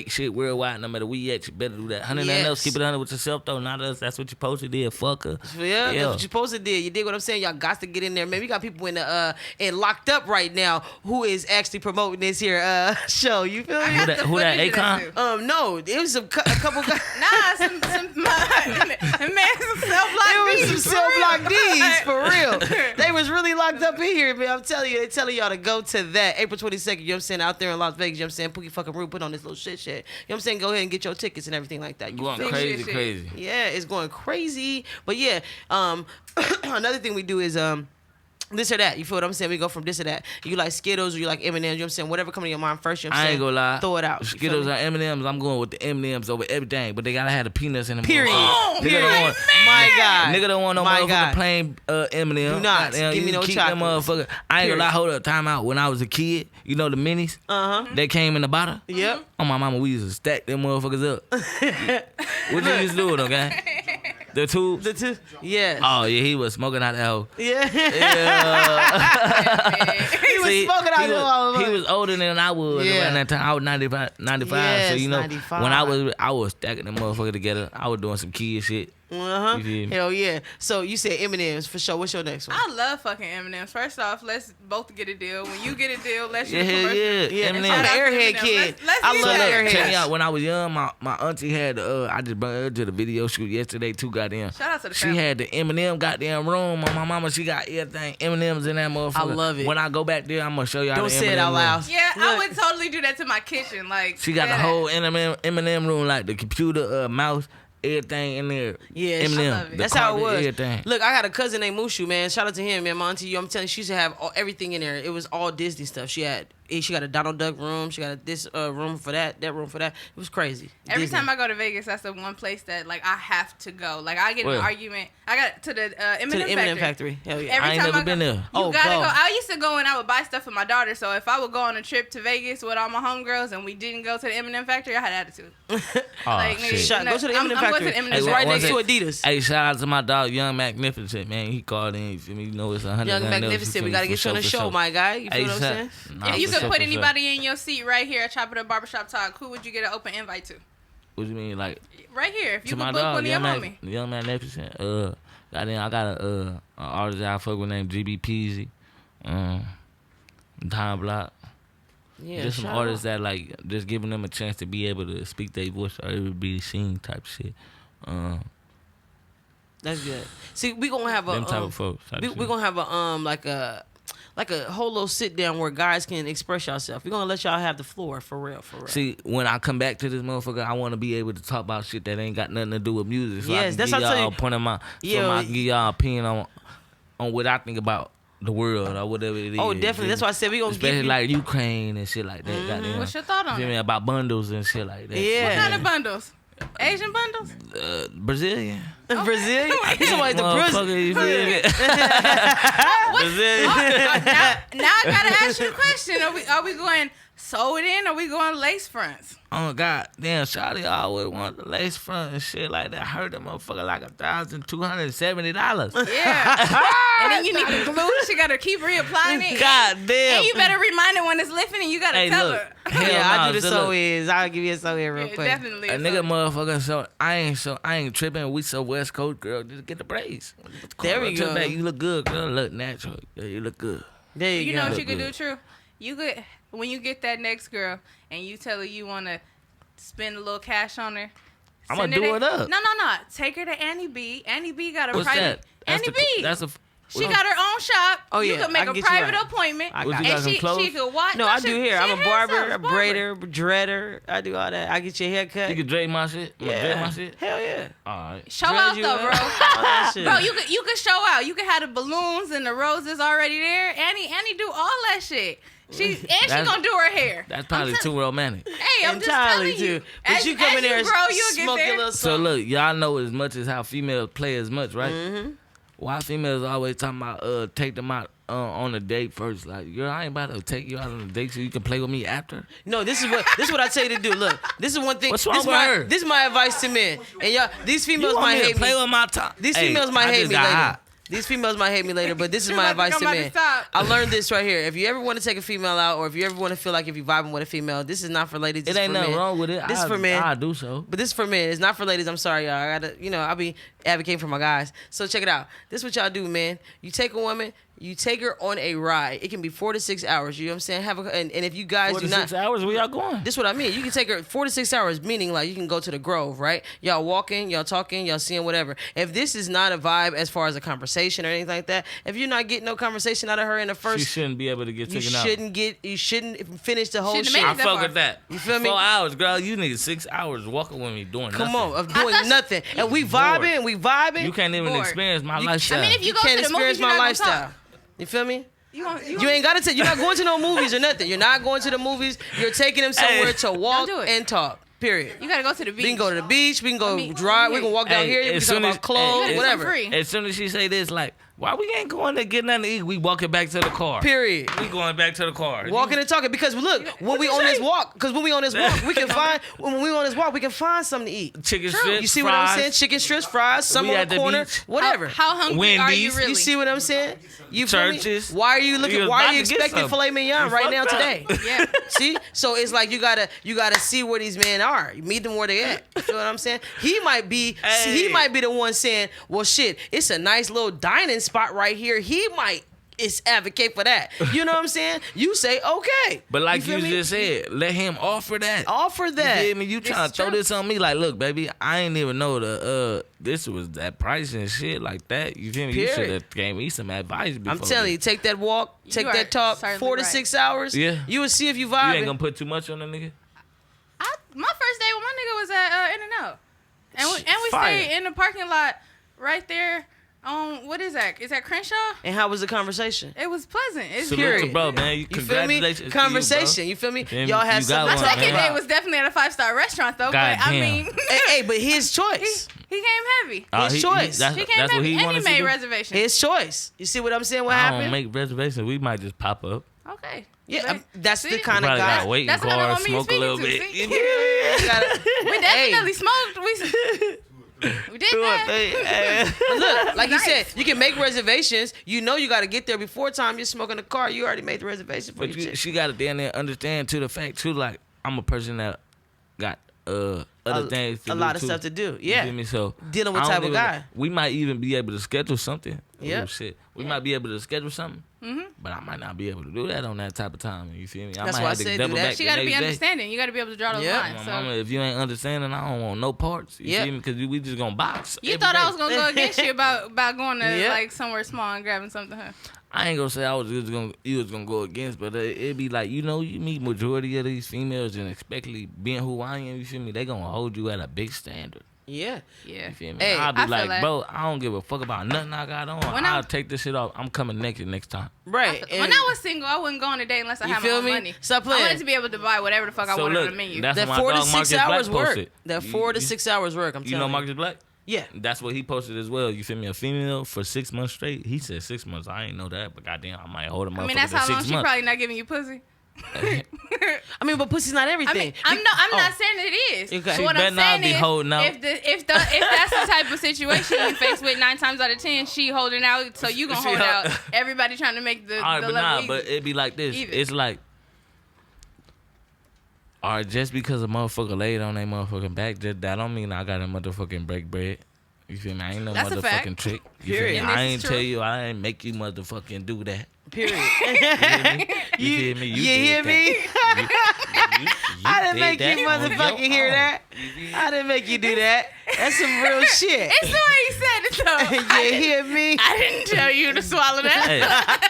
25-8 shit worldwide. No matter where you at, you better do that. 100 Yes. else, keep it 100 with yourself though. Not us. That's what you posted there, fucker. Yeah, that's what you supposed to do. You dig what I'm saying? Y'all got to get in there, man. We got people in the and locked up right now who is actually promoting this here show. You feel me? Who that? Who that? Akon? No, it was a couple guys. Nah, some man, some cell block It was D's, some for cell real. block D's for real. They was really locked up in here, man. I'm telling you, they telling y'all to go to that April 22nd. You know what I'm saying? Out there in Las Vegas, you know what I'm saying? Pookie fucking Rude put on this little shit. You know what I'm saying? Go ahead and get your tickets and everything like that. You Going feel me? crazy, shit. crazy. Yeah, it's going crazy. But yeah, another thing we do is this or that. You feel what I'm saying? We go from this or that. You like Skittles or you like M&Ms, you know what I'm saying? Whatever comes to your mind first, you know what I'm I saying? ain't gonna lie. Throw it out. Skittles or M&Ms, I'm going with the M&Ms over everything, but they gotta have the peanuts in them. Period. Nigga Period. don't want, My God. nigga don't want no My motherfucking God. plain M&M. Do not. Goddamn, Give me you no keep them chocolates. motherfucker. I ain't gonna lie. Hold up, time out. When I was a kid, you know the minis? They came in the bottle. Yep. On my mama, we used to stack them motherfuckers up. What you used to do with them, okay? The tubes? The two. Yeah. Oh, yeah, he was smoking out that hoe. Yeah. Yeah. He was smoking out the wall. He was older than I was Yeah. around that time. I was 95. Yes, So, you know, 95. when I was stacking them motherfuckers together, I was doing some kid shit. Uh-huh. You feel me? Hell yeah. So you said M&M's for sure. What's your next one? I love fucking M&M's. First off, let's both get a deal. When you get a deal, let's Yeah, use hell commercial. yeah. Yeah, M&Ms. I'm an Shout out to airhead M&Ms. kid. Let's I use love that. airheads. Check me out. When I was young, my auntie had I just brought her to the video shoot yesterday too. Goddamn. Shout out to the She family. had the M&M goddamn room. My mama, she got everything M&Ms in that motherfucker. I love it. When I go back there, I'm gonna show y'all. Don't the say it M&M out loud. room. Yeah, I Look. would totally do that to my kitchen. Like She got the dead whole ass. M&M room, like the computer, mouse, everything in there. Yeah, M&M. I love it. the That's how it carpet, was. Everything. Look, I got a cousin named Mushu, man. Shout out to him, man. My auntie, I'm telling you, she used to have everything in there. It was all Disney stuff. She got a Donald Duck room. She got this room for that room for that. It was crazy. Every Disney. time I go to Vegas, that's the one place that like I have to go. Like I get in Where? an argument. I got to the to the M&M factory. Hell yeah. Every I ain't time never I go, been there. You Oh, gotta go. go. I used to go and I would buy stuff for my daughter. So if I would go on a trip to Vegas with all my homegirls and we didn't go to the M&M factory, I had attitude. Oh, Like, shit. Shot, go to the I'm M&M going to factory. the M&M It's Hey, right one next to second. Adidas. Hey, shout out to my dog, Young Magnificent, man. He called in. You feel me? You know it's 100. Young Magnificent. We got to get you on the show, my guy. You feel what I'm saying? If you could put anybody in your seat right here at Chop It Up Barbershop Talk, who would you get an open invite to? What you mean, like Right here. If you to could my book dog, one of your homie. Young Magnificent. Goddamn, I got an artist that I fuck with named GB Peasy. Time Block. Yeah, Just some shout artists out. that like just giving them a chance to be able to speak their voice or it would be seen type shit. That's good. See, we gonna have a Them type of folks. Type we shit. gonna have a like a whole little sit down where guys can express yourself. We're gonna let y'all have the floor for real, for real. See, when I come back to this motherfucker, I want to be able to talk about shit that ain't got nothing to do with music. So I Yes, can that's give what I tell y'all you. a point of my, Yeah, so I can give y'all opinion on what I think about the world or whatever it is. Oh, definitely. That's why I said we gonna especially give you. like Ukraine and shit like that. Goddamn. What's your thought on You feel me? it? About bundles and shit like that. Yeah. What kind of bundles? Asian bundles? Brazilian. Brazilian. Somebody's the Motherfucker, Brazilian. you feel me? Brazilian. Now I gotta ask you a question. Are we going sew it in or are we going lace fronts? Oh God, damn! Shawty always want the lace front and shit like that. I heard that motherfucker like $1,270. Yeah. And then you need the glue. She gotta keep reapplying it. God damn! And you better remind her when it's lifting and you gotta Hey, tell look. her. Hell Yeah, I nah, do the so sew look, is. I'll give you a sew in real Yeah, quick. definitely. a nigga motherfucker. So I ain't tripping. We so West Coast girl. Just get the braids. There we To the go. back. You look good, girl. Look natural. Yeah, you look good. There you, You go. know what you could Good. do, True? You could, when you get that next girl and you tell her you want to spend a little cash on her. I'ma send her do to- it up. No. Take her to Annie B. Annie B got a What's private. that? Annie B. That's a. She got her own shop. Oh, You yeah, could I make can a get you private right. appointment. I What, got you it. got And some she clothes? could watch. No, I do hair. I'm a barber, a braider, braider. dreader. I do all that. I get your hair cut. You can drape my shit. You drape my shit. Hell yeah. All right. Show Dread out you though, up. bro. All that shit. Bro, you could show out. You could have the balloons and the roses already there. Annie do all that shit. She That's- gonna do her hair. That's probably I'm too romantic. Hey, I'm just Entirely telling you. too. But As you come in there and grow, you'll smoke get your there. little So something. look, y'all know as much as how females play as much, right? Mm-hmm. Why females always talking about take them out on a date first? Like, girl, I ain't about to take you out on a date so you can play with me after. No, this is what I tell you to do. Look, this is one thing. What's wrong this with my, her? This is my advice to men. And y'all, these females You want might me to hate play me. with my time? These Hey, females might I hate just me got later. hot. These females might hate me later, but this is You're my about to advice to come out men. the top. I learned this right here. If you ever want to take a female out, or if you ever want to feel like if you vibing with a female, this is not for ladies. This It ain't for nothing men. wrong with it. This is for men. I do so. But this is for men. It's not for ladies. I'm sorry, y'all. I gotta, I'll be advocating for my guys. So check it out. This is what y'all do, man. You take a woman, you take her on a ride. It can be 4 to 6 hours. You know what I'm saying? And if you guys 4 do to not. 6 hours, where y'all going? This is what I mean. You can take her 4 to 6 hours, meaning like you can go to the Grove, right? Y'all walking, y'all talking, y'all seeing whatever. If this is not a vibe as far as a conversation or anything like that, if you're not getting no conversation out of her in the She first, shouldn't be able to get you taken out. shouldn't finish the whole Shouldn't shit. have I made it that fuck far. with that. You feel me? 4 hours, girl. You niggas 6 hours walking with me doing Come nothing. on, of doing nothing, and we vibing, You can't even Bored. experience my You- lifestyle. I mean, if you You go can't to the movies, experience you're my not gonna lifestyle. talk. You feel me? You ain't gotta take. You're not going to no movies or nothing. You're not going to the movies. You're taking them somewhere to walk Don't do it. and talk. Period. You gotta go to the beach. We can go to the beach. We can go drive. We can walk down here. We can talk about clothes, whatever. As soon as she say this, like, why we ain't going to get nothing to eat? We walking back to the car. Period. We going back to the car. Walking and talking because look, when we on this walk, we can find we can find something to eat. Chicken strips, You see fries. what I'm saying? Chicken strips, fries, some We on at the the corner, beach. whatever. How hungry are you Wendy's. really? You see what I'm saying? You feel me? Churches. Why are you looking? You was Why are about you to get expecting something. filet mignon You right now fucked up. today? Yeah. See, so it's like you gotta see where these men are. You meet them where they at. You feel what I'm saying? He might be the one saying, "Well, shit, it's a nice little dining spot right here." He might advocate for that. You know what I'm saying? You say okay, But like feel you me? just said, let him offer that. Offer that. You feel me? You trying is to throw true. this on me? Like, look, baby, I ain't even know this was that price and shit like that. You feel me? You Period. should have gave me some advice before. I'm telling you, take that walk, take You are that talk, certainly 4 to right. 6 hours. Yeah. You will see if you You vibing. ain't gonna put too much on the nigga. My first day with my nigga was at In-N-Out. And we Fire. stayed in the parking lot right there on, what is that? Is that Crenshaw? And how was the conversation? It was pleasant. It's Salute Period. to bro, man. You feel me? Congratulations to Conversation. You feel me? Feel me? Y'all had You got something one, to talk man. second day about. was definitely at a 5-star restaurant though, God but I damn. mean, Hey, but his choice. he came heavy. His choice. That's, He came that's what heavy he and wanted he to made do. reservations. His choice. You see what I'm saying? What I happened? don't make reservations. We might just pop up. Okay. Yeah, But- that's see? the kind of Probably guy. gotta wait in That's another car, one me smoke a speaking little to, bit. see? You feel me? You gotta- We definitely smoked. We did Do that. it, hey. Look, like you Nice. said, you can make reservations. You know you got to get there before time you're smoking the car. You already made the reservation for But your you, chick. she got to damn near understand too the fact too. Like I'm a person that got other things to a do lot of too. stuff to do. You Yeah. feel me? So Dealing with I don't type of even- guy. We might even be able to schedule something. Yeah. Oh, shit. We might be able to schedule something. Mm-hmm. But I might not be able to do that on that type of time. You feel me? I That's might why I have to said do double that. back She the got to be next day. understanding. You got to be able to draw those Yeah. lines. My So. mama, if you ain't understanding, I don't want no parts. You Yeah. feel me? Because we just gonna box. You every thought I day. was gonna go against you about going to Yeah. like somewhere small and grabbing something, huh? I ain't gonna say you was gonna go against, but it'd be like, you know, you meet majority of these females and especially being who I am, you feel me? They gonna hold you at a big standard. Yeah. Yeah. You feel me? Hey, I'll be I feel like, that. bro, I don't give a fuck about nothing I got on. When I- I'll take this shit off. I'm coming naked next time. Right. When I was single, I wouldn't go on a date unless I You had my feel own me? money. Stop I playing. wanted to be able to buy whatever the fuck I So wanted look, on the menu. that's that what my 4 to dog 6 Marcus Black hours work. posted. That 4 to 6 hours work. I'm You telling know you. Marcus Black? Yeah. That's what he posted as well. You feel me? A female for 6 months straight. He said 6 months. I ain't know that, but goddamn, I might hold him up I mean, for that's the how 6 long she months. probably not giving you pussy. I mean, but pussy's not everything. I mean, I'm not saying it is. Okay. But She what better I'm not saying be is, holding out. if that's the type of situation you face with 9 times out of 10, she holding out, so you gonna She hold hold- out. Everybody trying to make the All right, the but level nah, easy. but it'd be like this. Even. It's like, all right, just because a motherfucker laid on their motherfucking back, that don't mean I gotta motherfucking break bread. You feel me? I ain't no That's a fact. motherfucking trick. You feel Period. me? And this I is ain't true. tell you, I ain't make you motherfucking do that. Period. You feel me? You did hear that. me? You I didn't did make that you on motherfucking your hear own. that. I didn't make you do that. That's some real shit. it's the way he said it though. You hear me? I didn't tell you to swallow that.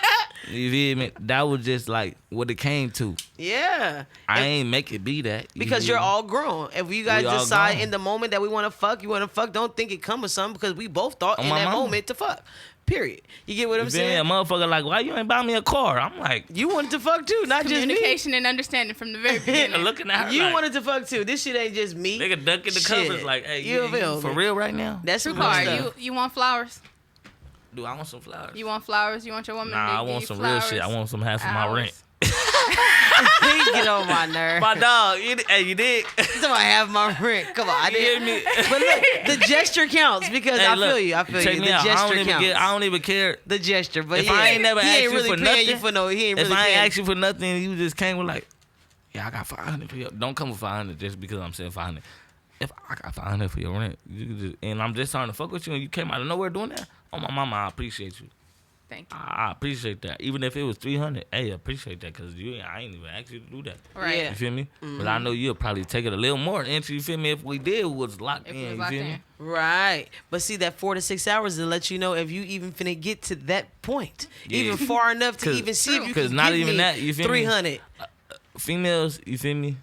Hey, you feel me? That was just like what it came to. Yeah. I ain't make it be that. You Because feel you're me? all grown. If you guys We all decide grown. in the moment that we want to fuck, you want to fuck, don't think it come with something because we both thought On in my that mama. moment to fuck. Period. You get what I'm You feel me? A saying? motherfucker like, why you ain't buy me a car? I'm like, You wanted to fuck too, not just me. Communication and understanding from the very beginning. looking at her You like, wanted to fuck too. This shit ain't just me. nigga duck in the Shit. covers like, hey, You you feel for me? real right now? That's some real Trucarr, stuff. you want flowers? Do I want some flowers? You want flowers? You want your woman to Nah, I give want you some flowers? real shit. I want some half of my Hours. rent. He get on my nerve. My dog, hey, you did. So I have my rent. Come on, I You hear did. me? But look, the gesture counts because Hey, I look, feel you. I feel check you. me The out. gesture counts. I don't even care. The gesture, but If yeah, I ain't never he asked ain't you really for paying nothing, you for no. He ain't If really I ain't paying. asked you for nothing, you just came with like, yeah, I got 500 for you. Don't come with 500 just because I'm saying 500. If I got 500 for your rent, you can just, and I'm just trying to fuck with you, and you came out of nowhere doing that, oh my mama, I appreciate you. Thank you. I appreciate that. Even if it was 300, hey, I appreciate that because I ain't even asked you to do that. Right. Yeah. You feel me? But I know you'll probably take it a little more into, you feel me, if we did was locked If in, it was you locked feel in. me? Right. But see, that 4 to 6 hours to let you know if you even finna get to that point. Yeah. Even far enough to 'Cause- even see if you 'cause can not give even me that, you feel me? 300. Females, you feel me?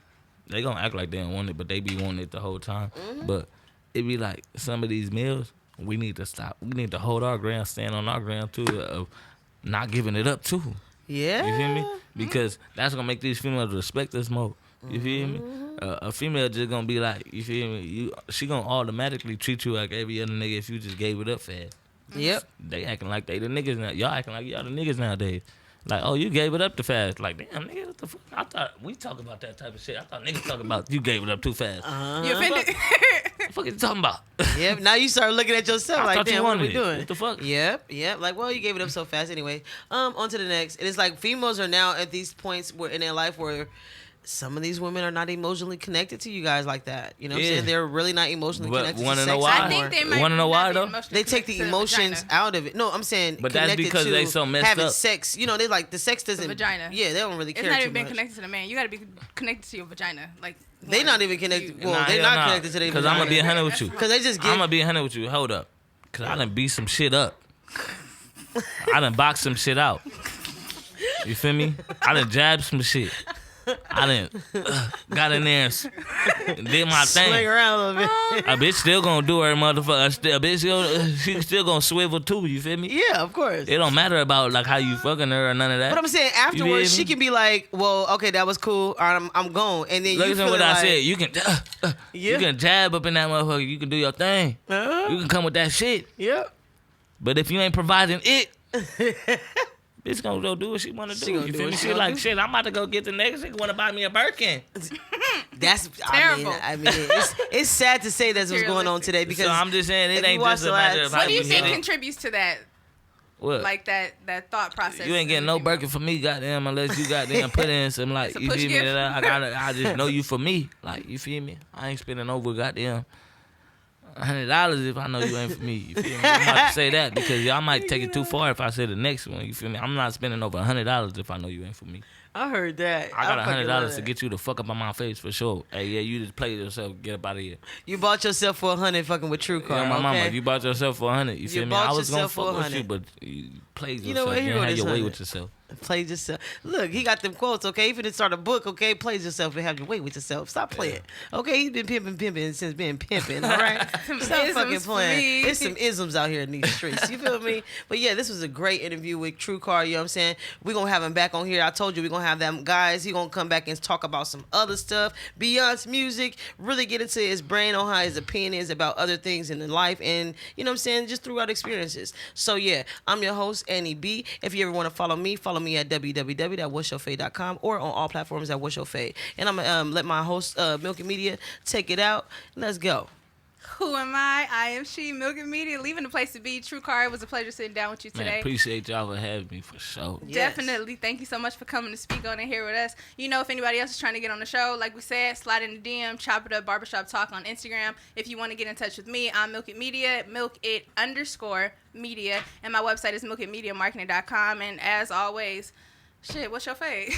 They gonna act like they don't want it, but they be wanting it the whole time. But it be like some of these males, we need to stop. We need to hold our ground, stand on our ground too. not giving it up too. Yeah. You feel me? Because that's gonna make these females respect us more. You feel me? A female just gonna be like, you feel me? She gonna automatically treat you like every other nigga if you just gave it up fast. Yep. They acting like they the niggas now. Y'all acting like y'all the niggas nowadays. Like, oh, you gave it up too fast. Like, damn, nigga, what the fuck? I thought we talk about that type of shit. I thought niggas talk about you gave it up too fast. You offended? What the fuck you talking about? Yep. Now you start looking at yourself I like, thought you damn, what are we wanted it. doing? What the fuck? Yep. Like, well, you gave it up so fast anyway. On to the next. It is like females are now at these points where in their life where some of these women are not emotionally connected to you guys like that. You know what I'm saying? They're really not emotionally But connected wanna to know sex why? I anymore. think they might Wanna know why, not be though? emotionally They take the connected to emotions vagina. out of it. No, I'm saying But that's connected because to they so messed having up. sex. You know, they like the sex doesn't. vagina. Yeah, they don't really It's care not too even being much. connected to the man. You got to be connected to your vagina. Like They not even connected. You. Well, Nah, they're hell not nah. connected to their Cause I'm gonna be vagina. 100 with you. Because they just I'm get. gonna be 100 with you. Hold up. Cause I done beat some shit up. I done boxed some shit out. You feel me? I done jabbed some shit. I done got in there and did my Swing thing. around a little bit. A bitch still gonna do her motherfucker. A bitch she still gonna swivel too. You feel me? Yeah, of course. It don't matter about like how you fucking her or none of that. But I'm saying You afterwards, feel she me? can be like, "Well, okay, that was cool. All right, I'm gone." And then you Listen feel to what like, I said. You can Yeah. you can jab up in that motherfucker. You can do your thing. Uh-huh. You can come with that shit. Yeah. But if you ain't providing it, bitch gonna go do what she wanna do. She gonna You do feel what me? she She gonna like do. shit. I'm about to go get the next nigga wanna buy me a Birkin. That's Terrible. I mean, it's sad to say that's what's going on today because So I'm just saying if it you ain't watch just the a matter last- of What how what do you you think get it. contributes to that? What? Like that thought process. You ain't getting no Birkin for me, goddamn, unless you goddamn put in some like It's a you push feel me. gift. I just know you for me, like you feel me. I ain't spending over goddamn $100 if I know you ain't for me. You feel me? I'm about to say that because I might take it too far if I say the next one. You feel me? I'm not spending over $100 if I know you ain't for me. I heard that. I got fucking love $100 to that. get you the fuck up on my face for sure. Hey, yeah, you just played yourself. Get up out of here. You bought yourself for $100 fucking with Trucarr. Yeah, my mama, okay? you bought yourself for 100. You feel me? I bought was gonna yourself for fuck with 100. you, but you played You know yourself. what? You Here didn't go have this your way 100. with yourself. Play yourself. Look, he got them quotes, okay? He finna start a book, okay? Play yourself and have your way with yourself. Stop playing. Okay, he's been pimping since being pimping, all right? Stop isms fucking for playing. me. There's some isms out here in these streets. You feel me? But yeah, this was a great interview with Trucarr, you know what I'm saying? We're gonna have him back on here. I told you we're gonna have them guys. He gonna come back and talk about some other stuff, beyond music, really get into his brain on how his opinion is about other things in life and, you know what I'm saying, just throughout experiences. So yeah, I'm your host, Annie B. If you ever want to follow me at www.what'syourfade.com or on all platforms at What's Your Fade. And I'm gonna let my host, Milky Media, take it out. Let's go. Who am I? I am she, Milk Media, leaving the place to be. Trucarr, it was a pleasure sitting down with you Man, today. appreciate y'all for having me for sure. Yes. Definitely. Thank you so much for coming to speak on it here with us. You know, if anybody else is trying to get on the show, like we said, slide in the DM, chop it up, barbershop talk on Instagram. If you want to get in touch with me, I'm Milk It Media, milkit_media. And my website is milkitmediamarketing.com. And as always, shit, what's your fave?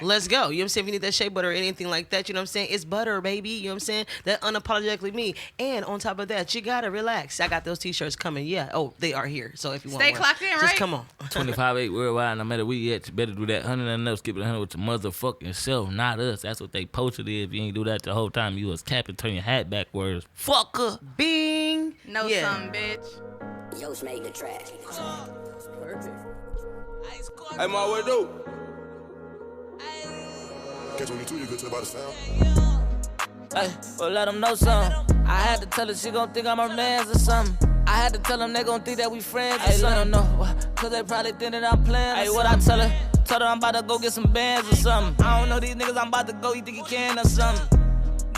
Let's go. You know what I'm saying? If you need that shea butter or anything like that, you know what I'm saying? It's butter, baby. You know what I'm saying? That unapologetically me. And on top of that, you gotta relax. I got those t-shirts coming. Yeah. Oh, they are here. So if you want Stay one, clocked in, just right? come on. 25-8 worldwide, no matter where you at, you better do that 100 and enough, skip it 100 with your motherfucking self, not us. That's what they posted it. If you ain't do that the whole time, you was capping, turn your hat backwards. Fucker. Bing. No, Yeah. some bitch. Yo's made the track. Hey, ma, what do? Catch 22, you could tell by the sound. Hey, well, let them know something. I had to tell her she gon' think I'm her mans or something. I had to tell them they gon' think that we friends or something. Let them know, cause they probably think that I'm playing. Hey, what I tell her? Tell her I'm about to go get some bands or something. I don't know these niggas, I'm about to go, you think you can or something.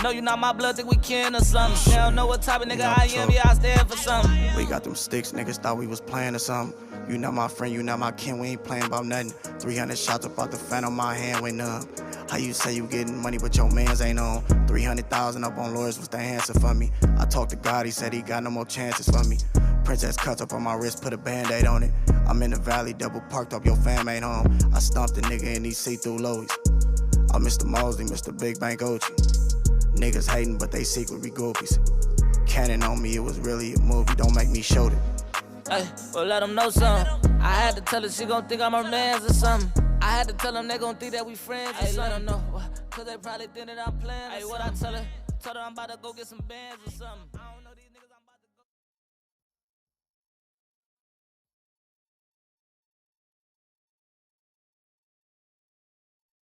No, you not my blood, think we can or something. They don't know what type of nigga I am, yeah, I stand for something. We got them sticks, niggas thought we was playing or something. You not my friend, you not my kin, we ain't playing about nothing. 300 shots up out the fan on my hand, went numb. How you say you getting money but your mans ain't on? 300,000 up on lawyers was the answer for me. I talked to God, he said he got no more chances for me. Princess cuts up on my wrist, put a band-aid on it. I'm in the valley, double parked up, your fam ain't home. I stumped a nigga in these see-through lowies. I'm Mr. Mosley, Mr. Big Bank OG. Niggas hating, but they secretly goofies. Cannon on me, it was really a movie, don't make me show it. Hey, well, let them know something. I had to tell her she gon' think I'm her mans or something. I had to tell them they gon' think that we friends or something. Let them know, cause they probably think that I'm playing. Hey, what I tell her? Tell her I'm about to go get some bands or something.